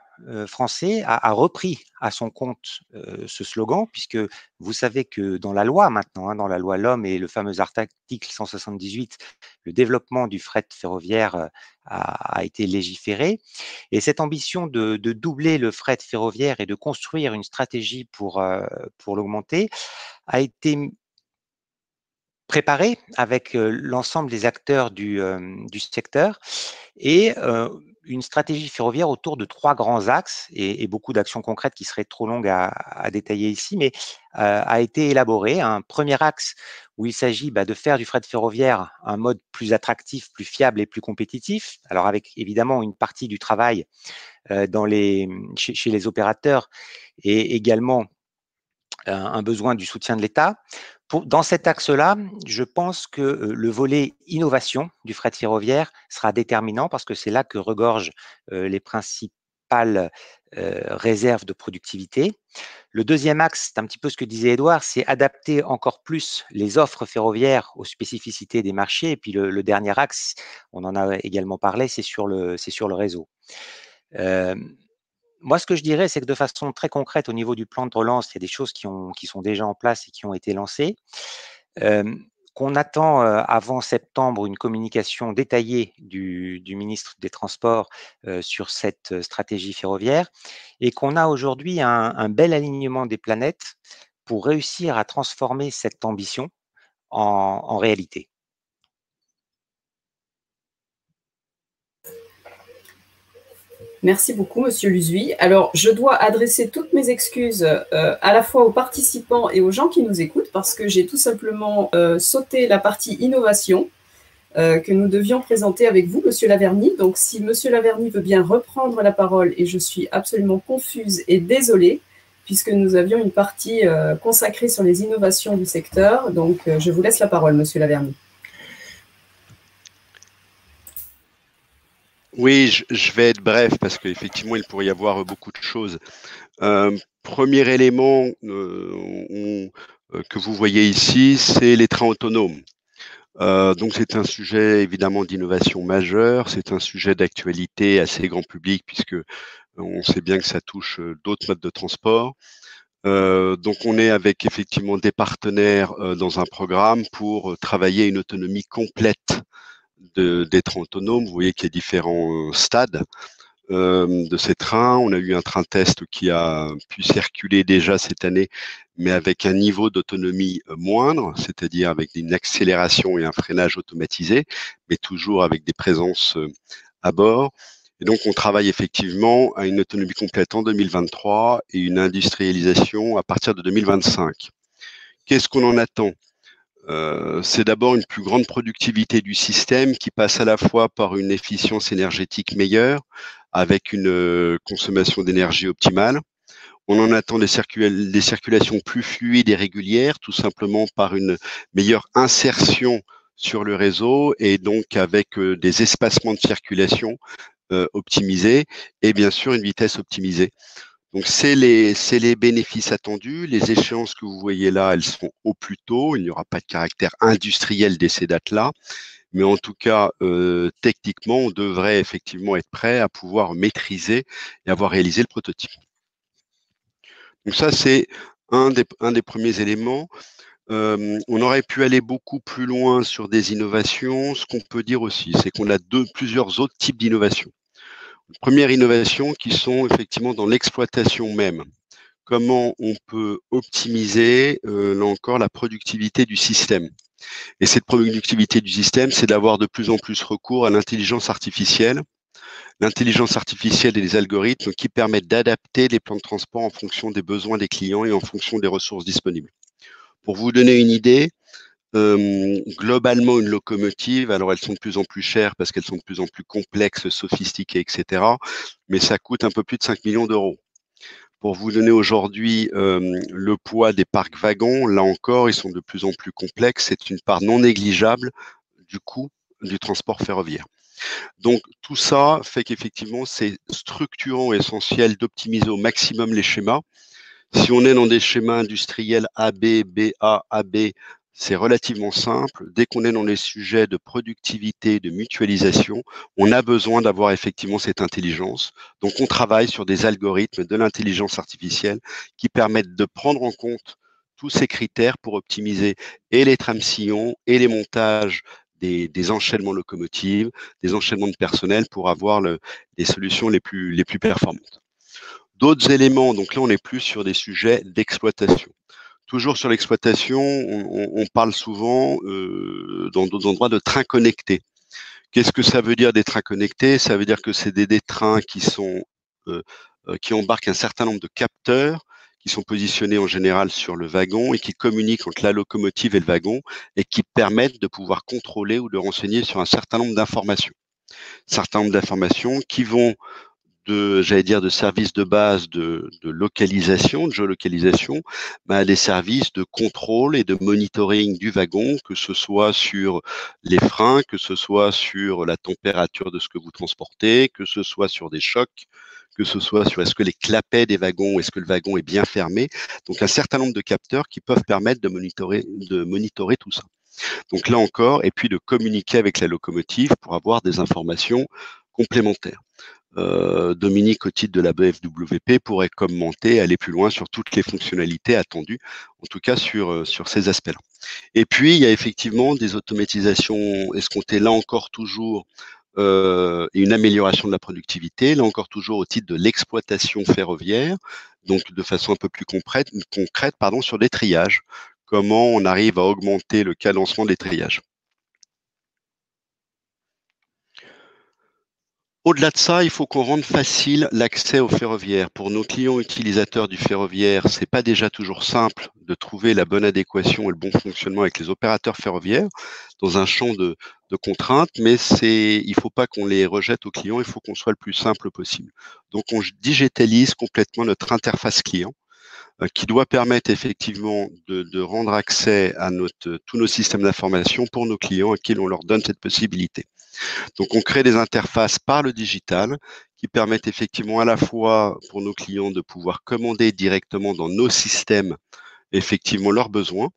français a repris à son compte ce slogan, puisque vous savez que dans la loi maintenant, dans la loi LOM et le fameux article 178, le développement du fret ferroviaire a été légiféré. Et cette ambition de doubler le fret ferroviaire et de construire une stratégie pour l'augmenter a été préparée avec l'ensemble des acteurs du secteur et une stratégie ferroviaire autour de 3 grands axes et beaucoup d'actions concrètes qui seraient trop longues à détailler ici, mais a été élaborée. Un premier axe où il s'agit de faire du fret ferroviaire un mode plus attractif, plus fiable et plus compétitif. Alors avec évidemment une partie du travail chez les opérateurs et également un besoin du soutien de l'État. Dans cet axe-là, je pense que le volet innovation du fret ferroviaire sera déterminant parce que c'est là que regorgent les principales réserves de productivité. Le deuxième axe, c'est un petit peu ce que disait Édouard, c'est adapter encore plus les offres ferroviaires aux spécificités des marchés. Et puis le dernier axe, on en a également parlé, c'est sur le réseau. moi, ce que je dirais, c'est que de façon très concrète, au niveau du plan de relance, il y a des choses qui sont déjà en place et qui ont été lancées. Qu'on attend avant septembre une communication détaillée du ministre des Transports sur cette stratégie ferroviaire et qu'on a aujourd'hui un bel alignement des planètes pour réussir à transformer cette ambition en réalité. Merci beaucoup, Monsieur Luzuy. Alors, je dois adresser toutes mes excuses à la fois aux participants et aux gens qui nous écoutent parce que j'ai tout simplement sauté la partie innovation que nous devions présenter avec vous, Monsieur Laverny. Donc, si Monsieur Laverny veut bien reprendre la parole, et je suis absolument confuse et désolée, puisque nous avions une partie consacrée sur les innovations du secteur. Donc, je vous laisse la parole, Monsieur Laverny. Oui, je vais être bref parce qu'effectivement, il pourrait y avoir beaucoup de choses. Premier élément que vous voyez ici, c'est les trains autonomes. Donc, c'est un sujet évidemment d'innovation majeure, c'est un sujet d'actualité assez grand public puisque on sait bien que ça touche d'autres modes de transport. Donc, on est avec effectivement des partenaires dans un programme pour travailler une autonomie complète des trains autonomes. Vous voyez qu'il y a différents stades de ces trains. On a eu un train test qui a pu circuler déjà cette année, mais avec un niveau d'autonomie moindre, c'est-à-dire avec une accélération et un freinage automatisé, mais toujours avec des présences à bord. Et donc, on travaille effectivement à une autonomie complète en 2023 et une industrialisation à partir de 2025. Qu'est-ce qu'on en attend ? C'est d'abord une plus grande productivité du système qui passe à la fois par une efficience énergétique meilleure avec une consommation d'énergie optimale. On en attend des circulations plus fluides et régulières, tout simplement par une meilleure insertion sur le réseau et donc avec des espacements de circulation optimisés et bien sûr une vitesse optimisée. Donc, c'est les bénéfices attendus. Les échéances que vous voyez là, elles sont au plus tôt. Il n'y aura pas de caractère industriel dès ces dates-là. Mais en tout cas, techniquement, on devrait effectivement être prêt à pouvoir maîtriser et avoir réalisé le prototype. Donc ça, c'est un des premiers éléments. On aurait pu aller beaucoup plus loin sur des innovations. Ce qu'on peut dire aussi, c'est qu'on a plusieurs autres types d'innovations. Première innovation qui sont effectivement dans l'exploitation même. Comment on peut optimiser, là encore, la productivité du système. Et cette productivité du système, c'est d'avoir de plus en plus recours à l'intelligence artificielle. L'intelligence artificielle et les algorithmes qui permettent d'adapter les plans de transport en fonction des besoins des clients et en fonction des ressources disponibles. Pour vous donner une idée, globalement, une locomotive, alors elles sont de plus en plus chères parce qu'elles sont de plus en plus complexes, sophistiquées, etc. Mais ça coûte un peu plus de 5 millions d'euros. Pour vous donner aujourd'hui le poids des parcs wagons, là encore, ils sont de plus en plus complexes. C'est une part non négligeable du coût du transport ferroviaire. Donc, tout ça fait qu'effectivement, c'est structurant et essentiel d'optimiser au maximum les schémas. Si on est dans des schémas industriels AB, BA, AB, c'est relativement simple. Dès qu'on est dans les sujets de productivité, de mutualisation, on a besoin d'avoir effectivement cette intelligence. Donc, on travaille sur des algorithmes de l'intelligence artificielle qui permettent de prendre en compte tous ces critères pour optimiser et les tram-sillons et les montages des enchaînements locomotives, des enchaînements de personnel pour avoir les solutions les plus performantes. D'autres éléments, donc là, on est plus sur des sujets d'exploitation. Toujours sur l'exploitation, on parle souvent dans d'autres endroits de trains connectés. Qu'est-ce que ça veut dire des trains connectés? Ça veut dire que c'est des trains qui embarquent un certain nombre de capteurs qui sont positionnés en général sur le wagon et qui communiquent entre la locomotive et le wagon et qui permettent de pouvoir contrôler ou de renseigner sur un certain nombre d'informations. Certain nombre d'informations qui vont de services de base de localisation, de géolocalisation, à des services de contrôle et de monitoring du wagon, que ce soit sur les freins, que ce soit sur la température de ce que vous transportez, que ce soit sur des chocs, que ce soit sur est-ce que les clapets des wagons, est-ce que le wagon est bien fermé. Donc, un certain nombre de capteurs qui peuvent permettre de monitorer tout ça. Donc là encore, et puis de communiquer avec la locomotive pour avoir des informations complémentaires. Dominique, au titre de la BFWP, pourrait commenter, aller plus loin sur toutes les fonctionnalités attendues, en tout cas sur ces aspects-là. Et puis, il y a effectivement des automatisations escomptées, là encore toujours, et une amélioration de la productivité, là encore toujours au titre de l'exploitation ferroviaire, donc de façon un peu plus concrète sur des triages. Comment on arrive à augmenter le cadencement des triages. Au-delà de ça, il faut qu'on rende facile l'accès au ferroviaire. Pour nos clients utilisateurs du ferroviaire, c'est pas déjà toujours simple de trouver la bonne adéquation et le bon fonctionnement avec les opérateurs ferroviaires dans un champ de contraintes, mais il faut pas qu'on les rejette aux clients, il faut qu'on soit le plus simple possible. Donc, on digitalise complètement notre interface client, qui doit permettre effectivement de rendre accès à tous nos systèmes d'information pour nos clients à qui on leur donne cette possibilité. Donc, on crée des interfaces par le digital qui permettent effectivement à la fois pour nos clients de pouvoir commander directement dans nos systèmes effectivement leurs besoins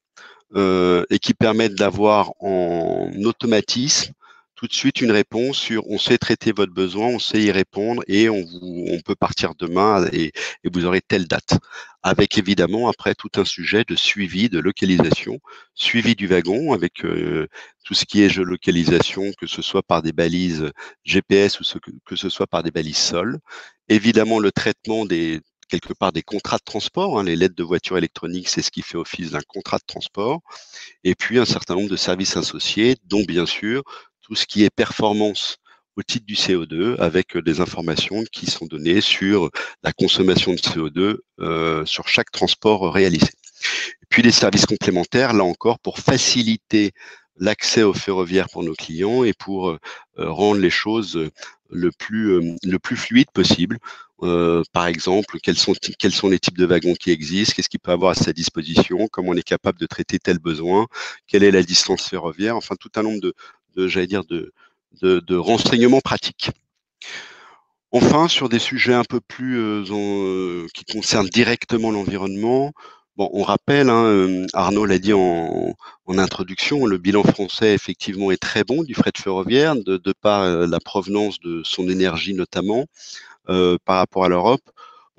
et qui permettent d'avoir en automatisme tout de suite une réponse sur on sait traiter votre besoin, on sait y répondre et on peut partir demain et vous aurez telle date. Avec évidemment après tout un sujet de suivi, de localisation, suivi du wagon avec tout ce qui est géolocalisation, que ce soit par des balises GPS ou que ce soit par des balises sol. Évidemment le traitement quelque part des contrats de transport, les lettres de voiture électroniques, c'est ce qui fait office d'un contrat de transport. Et puis un certain nombre de services associés, dont bien sûr tout ce qui est performance au titre du CO2, avec des informations qui sont données sur la consommation de CO2 sur chaque transport réalisé. Et puis les services complémentaires, là encore, pour faciliter l'accès au ferroviaire pour nos clients et pour rendre les choses le plus fluide possible. Par exemple, quels sont les types de wagons qui existent, qu'est-ce qu'il peut avoir à sa disposition, comment on est capable de traiter tel besoin, quelle est la distance ferroviaire, enfin tout un nombre de renseignements pratiques. Enfin, sur des sujets un peu plus qui concernent directement l'environnement, bon, on rappelle, Arnaud l'a dit en introduction, le bilan français effectivement est très bon du fret ferroviaire, de par la provenance de son énergie notamment par rapport à l'Europe.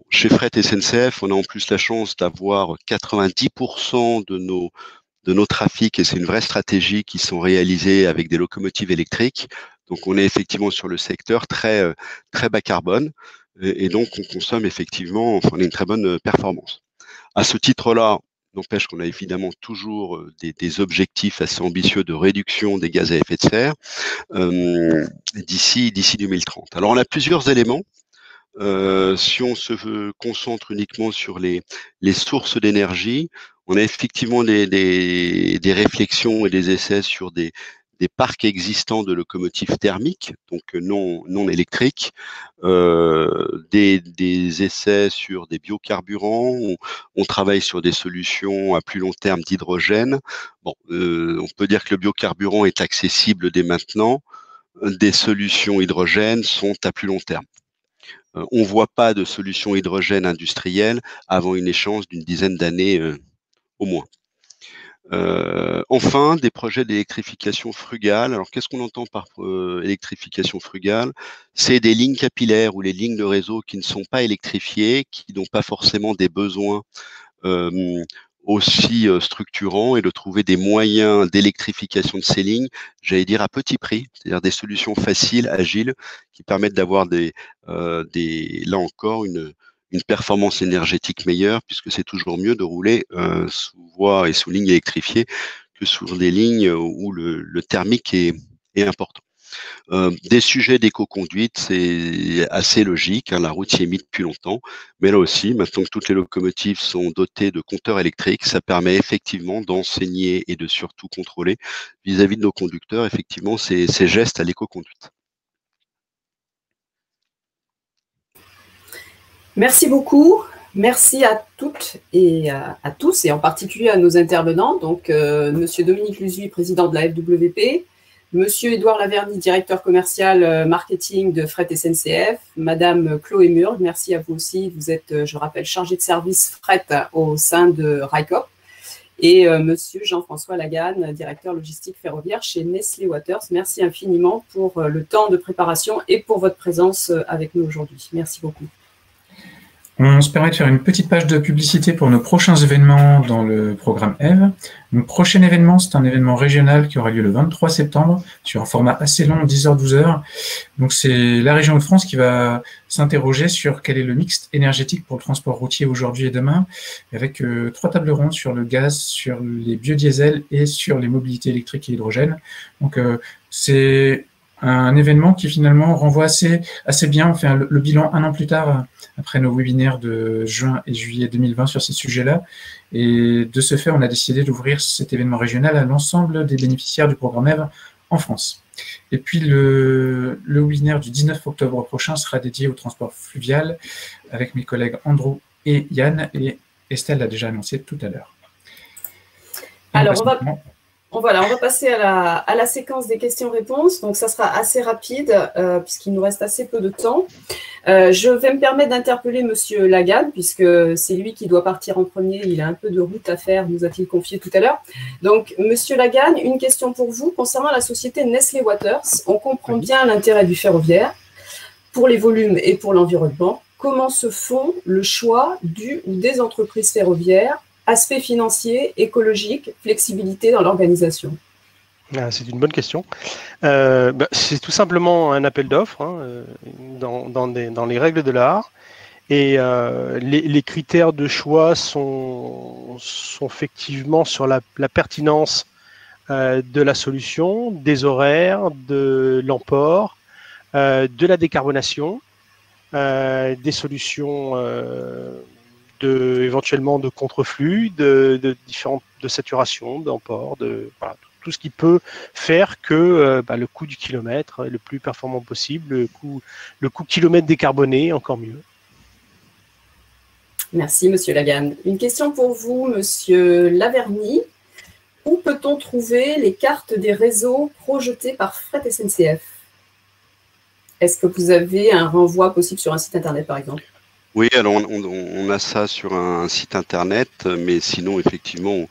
Chez Fret SNCF, on a en plus la chance d'avoir 90% de nos trafics, et c'est une vraie stratégie, qui sont réalisés avec des locomotives électriques. Donc, on est effectivement sur le secteur très bas carbone, et donc on consomme effectivement, enfin, on a une très bonne performance. À ce titre-là, n'empêche qu'on a évidemment toujours des objectifs assez ambitieux de réduction des gaz à effet de serre d'ici 2030. Alors, on a plusieurs éléments. Si on se concentre uniquement sur les sources d'énergie, on a effectivement des réflexions et des essais sur des parcs existants de locomotives thermiques, donc non électriques, des essais sur des biocarburants, on travaille sur des solutions à plus long terme d'hydrogène. Bon, on peut dire que le biocarburant est accessible dès maintenant, des solutions hydrogène sont à plus long terme. On ne voit pas de solution hydrogène industrielle avant une échéance d'une dizaine d'années au moins. Enfin, des projets d'électrification frugale. Alors, qu'est-ce qu'on entend par électrification frugale? C'est des lignes capillaires ou les lignes de réseau qui ne sont pas électrifiées, qui n'ont pas forcément des besoins aussi structurants, et de trouver des moyens d'électrification de ces lignes, j'allais dire à petit prix, c'est-à-dire des solutions faciles, agiles, qui permettent d'avoir là encore une performance énergétique meilleure, puisque c'est toujours mieux de rouler sous voie et sous ligne électrifiée que sur des lignes où le thermique est important. Des sujets d'éco-conduite, c'est assez logique, la route y est mise depuis longtemps, mais là aussi, maintenant que toutes les locomotives sont dotées de compteurs électriques, ça permet effectivement d'enseigner et de surtout contrôler vis-à-vis de nos conducteurs, effectivement, ces gestes à l'éco-conduite. Merci beaucoup. Merci à toutes et à tous, et en particulier à nos intervenants. Donc, Monsieur Dominique Luzuy, président de la FWP, Monsieur Édouard Laverny, directeur commercial marketing de Fret SNCF, Madame Chloé Murg, merci à vous aussi. Vous êtes, je rappelle, chargée de service fret au sein de RICOP. et Monsieur Jean-François Laganne, directeur logistique ferroviaire chez Nestlé Waters. Merci infiniment pour le temps de préparation et pour votre présence avec nous aujourd'hui. Merci beaucoup. On se permet de faire une petite page de publicité pour nos prochains événements dans le programme EVE. Notre prochain événement, c'est un événement régional qui aura lieu le 23 septembre sur un format assez long, 10h-12h. Donc c'est la région de France qui va s'interroger sur quel est le mix énergétique pour le transport routier aujourd'hui et demain, avec 3 tables rondes sur le gaz, sur les biodiesels et sur les mobilités électriques et hydrogène. Donc c'est un événement qui finalement renvoie assez bien. On fait le bilan 1 an plus tard, après nos webinaires de juin et juillet 2020 sur ces sujets-là. Et de ce fait, on a décidé d'ouvrir cet événement régional à l'ensemble des bénéficiaires du programme EVE en France. Et puis le webinaire du 19 octobre prochain sera dédié au transport fluvial avec mes collègues Andrew et Yann, et Estelle l'a déjà annoncé tout à l'heure. Alors, on va passer à la séquence des questions-réponses. Donc, ça sera assez rapide puisqu'il nous reste assez peu de temps. Je vais me permettre d'interpeller Monsieur Laganne puisque c'est lui qui doit partir en premier. Il a un peu de route à faire, nous a-t-il confié tout à l'heure. Donc, Monsieur Laganne, une question pour vous concernant la société Nestlé Waters. On comprend bien l'intérêt du ferroviaire pour les volumes et pour l'environnement. Comment se font le choix du ou des entreprises ferroviaires? Aspect financier, écologique, flexibilité dans l'organisation. C'est une bonne question. C'est tout simplement un appel d'offres dans les règles de l'art. Et les critères de choix sont effectivement sur la pertinence de la solution, des horaires, de l'emport, de la décarbonation, des solutions éventuellement de contreflux, de saturation, d'emport, voilà, tout ce qui peut faire que le coût du kilomètre est le plus performant possible, le coût kilomètre décarboné, encore mieux. Merci, Monsieur Laganne. Une question pour vous, Monsieur Laverny. Où peut-on trouver les cartes des réseaux projetés par Fret SNCF? Est-ce que vous avez un renvoi possible sur un site Internet, par exemple? Oui, alors on a ça sur un site Internet, mais sinon, effectivement,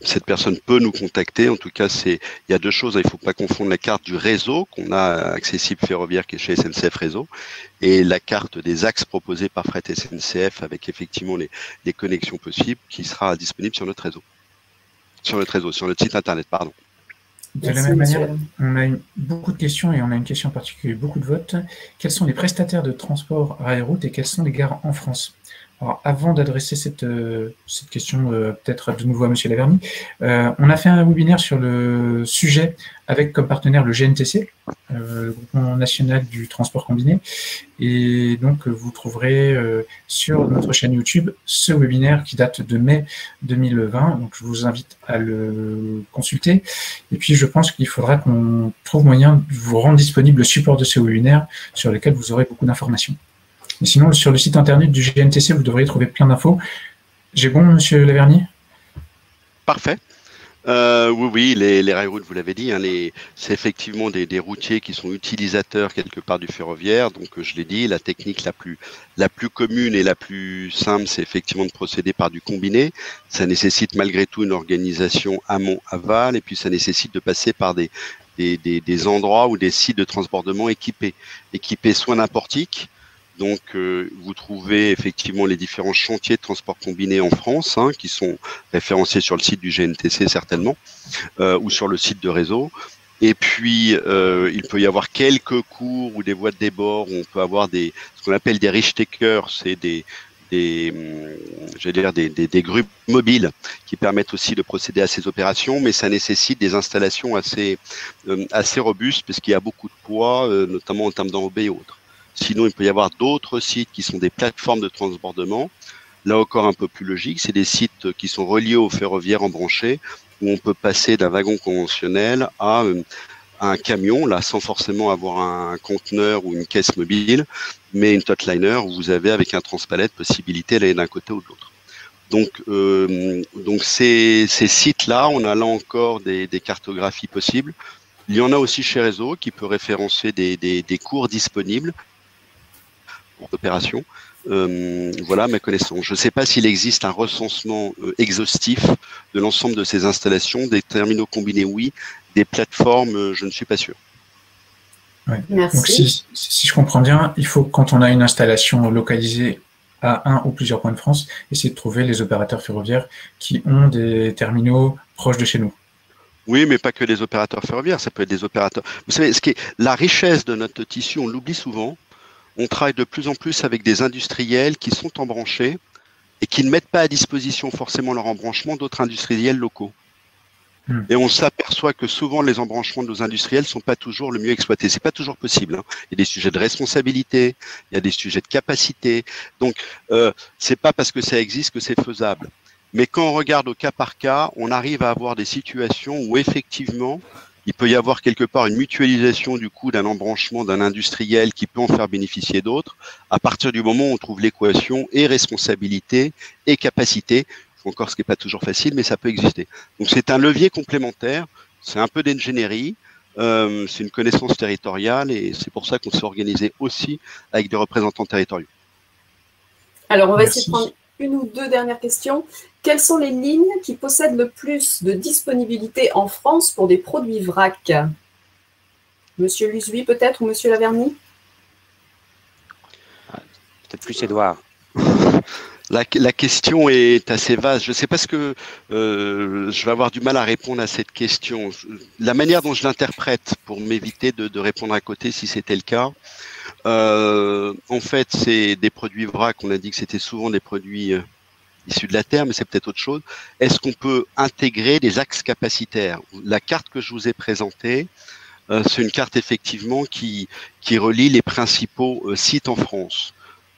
cette personne peut nous contacter. En tout cas, il y a 2 choses. Il ne faut pas confondre la carte du réseau qu'on a accessible ferroviaire qui est chez SNCF Réseau et la carte des axes proposés par Fret SNCF avec effectivement les connexions possibles qui sera disponible sur notre réseau. Sur notre site Internet, pardon. De la même manière, on a beaucoup de questions et on a une question en particulier, beaucoup de votes. Quels sont les prestataires de transport rail et route et quelles sont les gares en France? Alors, avant d'adresser cette question peut-être de nouveau à Monsieur Laverny, on a fait un webinaire sur le sujet avec comme partenaire le GNTC, le Groupement National du Transport Combiné. Et donc, vous trouverez sur notre chaîne YouTube ce webinaire qui date de mai 2020. Donc, je vous invite à le consulter. Et puis, je pense qu'il faudra qu'on trouve moyen de vous rendre disponible le support de ce webinaire sur lequel vous aurez beaucoup d'informations. Et sinon, sur le site internet du GNTC, vous devriez trouver plein d'infos. J'ai bon, Monsieur Laverny? Parfait. Oui, les railroads, vous l'avez dit, hein, c'est effectivement des routiers qui sont utilisateurs quelque part du ferroviaire. Donc, je l'ai dit, la technique la plus commune et la plus simple, c'est effectivement de procéder par du combiné. Ça nécessite malgré tout une organisation amont-aval, et puis ça nécessite de passer par des endroits ou des sites de transbordement équipés soins d'un portique. Donc, vous trouvez effectivement les différents chantiers de transport combiné en France, hein, qui sont référencés sur le site du GNTC certainement, ou sur le site de réseau. Et puis, il peut y avoir quelques cours ou des voies de débord où on peut avoir ce qu'on appelle des Richtekers, c'est des grues mobiles qui permettent aussi de procéder à ces opérations, mais ça nécessite des installations assez robustes parce qu'il y a beaucoup de poids, notamment en termes d'enrobés et autres. Sinon, il peut y avoir d'autres sites qui sont des plateformes de transbordement. Là encore, un peu plus logique, c'est des sites qui sont reliés au ferroviaire embranché, où on peut passer d'un wagon conventionnel à un camion, là, sans forcément avoir un conteneur ou une caisse mobile, mais une totliner où vous avez, avec un transpalette, possibilité d'aller d'un côté ou de l'autre. Donc ces sites-là, on a là encore des cartographies possibles. Il y en a aussi chez Réseau qui peut référencer des cours disponibles pour l'opération. Voilà ma connaissance. Je ne sais pas s'il existe un recensement exhaustif de l'ensemble de ces installations. Des terminaux combinés, oui. Des plateformes, je ne suis pas sûr. Ouais. Merci. Donc, si je comprends bien, il faut, quand on a une installation localisée à un ou plusieurs points de France, essayer de trouver les opérateurs ferroviaires qui ont des terminaux proches de chez nous. Oui, mais pas que les opérateurs ferroviaires, ça peut être des opérateurs. Vous savez, la richesse de notre tissu, on l'oublie souvent. On travaille de plus en plus avec des industriels qui sont embranchés et qui ne mettent pas à disposition forcément leur embranchement d'autres industriels locaux. Et on s'aperçoit que souvent les embranchements de nos industriels sont pas toujours le mieux exploités. C'est pas toujours possible. Hein. Il y a des sujets de responsabilité, il y a des sujets de capacité. Donc c'est pas parce que ça existe que c'est faisable. Mais quand on regarde au cas par cas, on arrive à avoir des situations où effectivement il peut y avoir quelque part une mutualisation du coût d'un embranchement d'un industriel qui peut en faire bénéficier d'autres. À partir du moment où on trouve l'équation et responsabilité et capacité. Encore ce qui n'est pas toujours facile, mais ça peut exister. Donc c'est un levier complémentaire, c'est un peu d'ingénierie, c'est une connaissance territoriale et c'est pour ça qu'on s'est organisé aussi avec des représentants territoriaux. Alors on va essayer de prendre une ou deux dernières questions. Quelles sont les lignes qui possèdent le plus de disponibilité en France pour des produits vrac? Monsieur Lusui peut-être ou Monsieur Laverny? Peut-être plus Édouard. La question est assez vaste. Je ne sais pas ce que je vais avoir du mal à répondre à cette question. La manière dont je l'interprète, pour m'éviter de répondre à côté si c'était le cas, en fait, c'est des produits vrac. On a dit que c'était souvent des produits issus de la terre, mais c'est peut-être autre chose. Est-ce qu'on peut intégrer des axes capacitaires? La carte que je vous ai présentée, c'est une carte effectivement qui relie les principaux sites en France.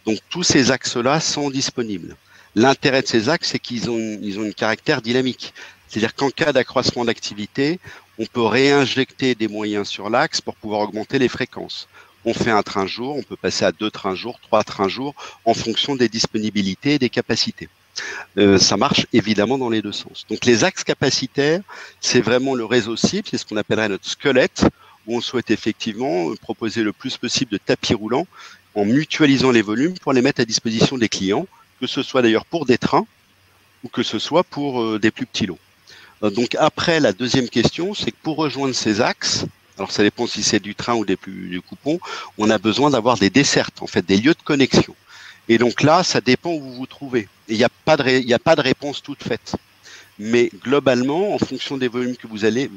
Donc tous ces axes-là sont disponibles. L'intérêt de ces axes, c'est qu'ils ont un caractère dynamique. C'est-à-dire qu'en cas d'accroissement d'activité, on peut réinjecter des moyens sur l'axe pour pouvoir augmenter les fréquences. On fait un train jour, on peut passer à 2 trains jour, 3 trains jour, en fonction des disponibilités et des capacités. Ça marche évidemment dans les deux sens. Donc les axes capacitaires, c'est vraiment le réseau cible, c'est ce qu'on appellerait notre squelette, où on souhaite effectivement proposer le plus possible de tapis roulants en mutualisant les volumes pour les mettre à disposition des clients, que ce soit d'ailleurs pour des trains ou que ce soit pour des plus petits lots. Donc après, la deuxième question, c'est que pour rejoindre ces axes, alors ça dépend si c'est du train ou du coupon, on a besoin d'avoir des dessertes, en fait, des lieux de connexion. Et donc là, ça dépend où vous vous trouvez. Et il n'y a pas de réponse toute faite. Mais globalement, en fonction des volumes que vous avez,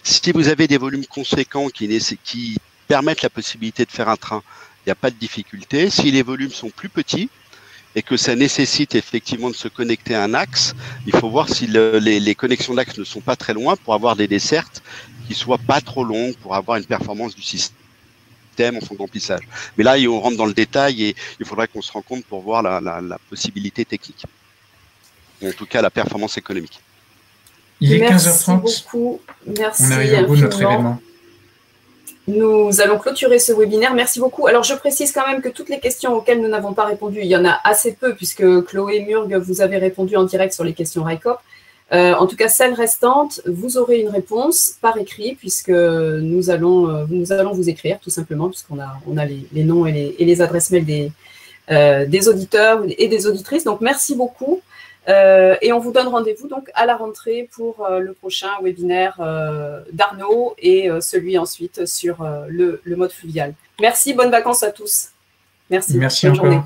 si vous avez des volumes conséquents qui permettent la possibilité de faire un train, il n'y a pas de difficulté. Si les volumes sont plus petits et que ça nécessite effectivement de se connecter à un axe, il faut voir si les connexions d'axe ne sont pas très loin pour avoir des dessertes qui soient pas trop longues pour avoir une performance du système en fond d'emplissage. Mais là, on rentre dans le détail et il faudrait qu'on se rencontre pour voir la possibilité technique. En tout cas, la performance économique. Il est Merci 15h30. beaucoup. Merci On arrive au bout de notre infiniment. événement. Nous allons clôturer ce webinaire. Merci beaucoup. Alors, je précise quand même que toutes les questions auxquelles nous n'avons pas répondu, il y en a assez peu, puisque Chloé Murg, vous avez répondu en direct sur les questions RICOP. En tout cas, celles restantes, vous aurez une réponse par écrit, puisque nous allons vous écrire, tout simplement, puisqu'on a les noms et les adresses mail des auditeurs et des auditrices. Donc, merci beaucoup. Et on vous donne rendez-vous donc à la rentrée pour le prochain webinaire d'Arnaud et celui ensuite sur le mode fluvial. Merci, bonnes vacances à tous. Merci, Merci bonne encore. journée.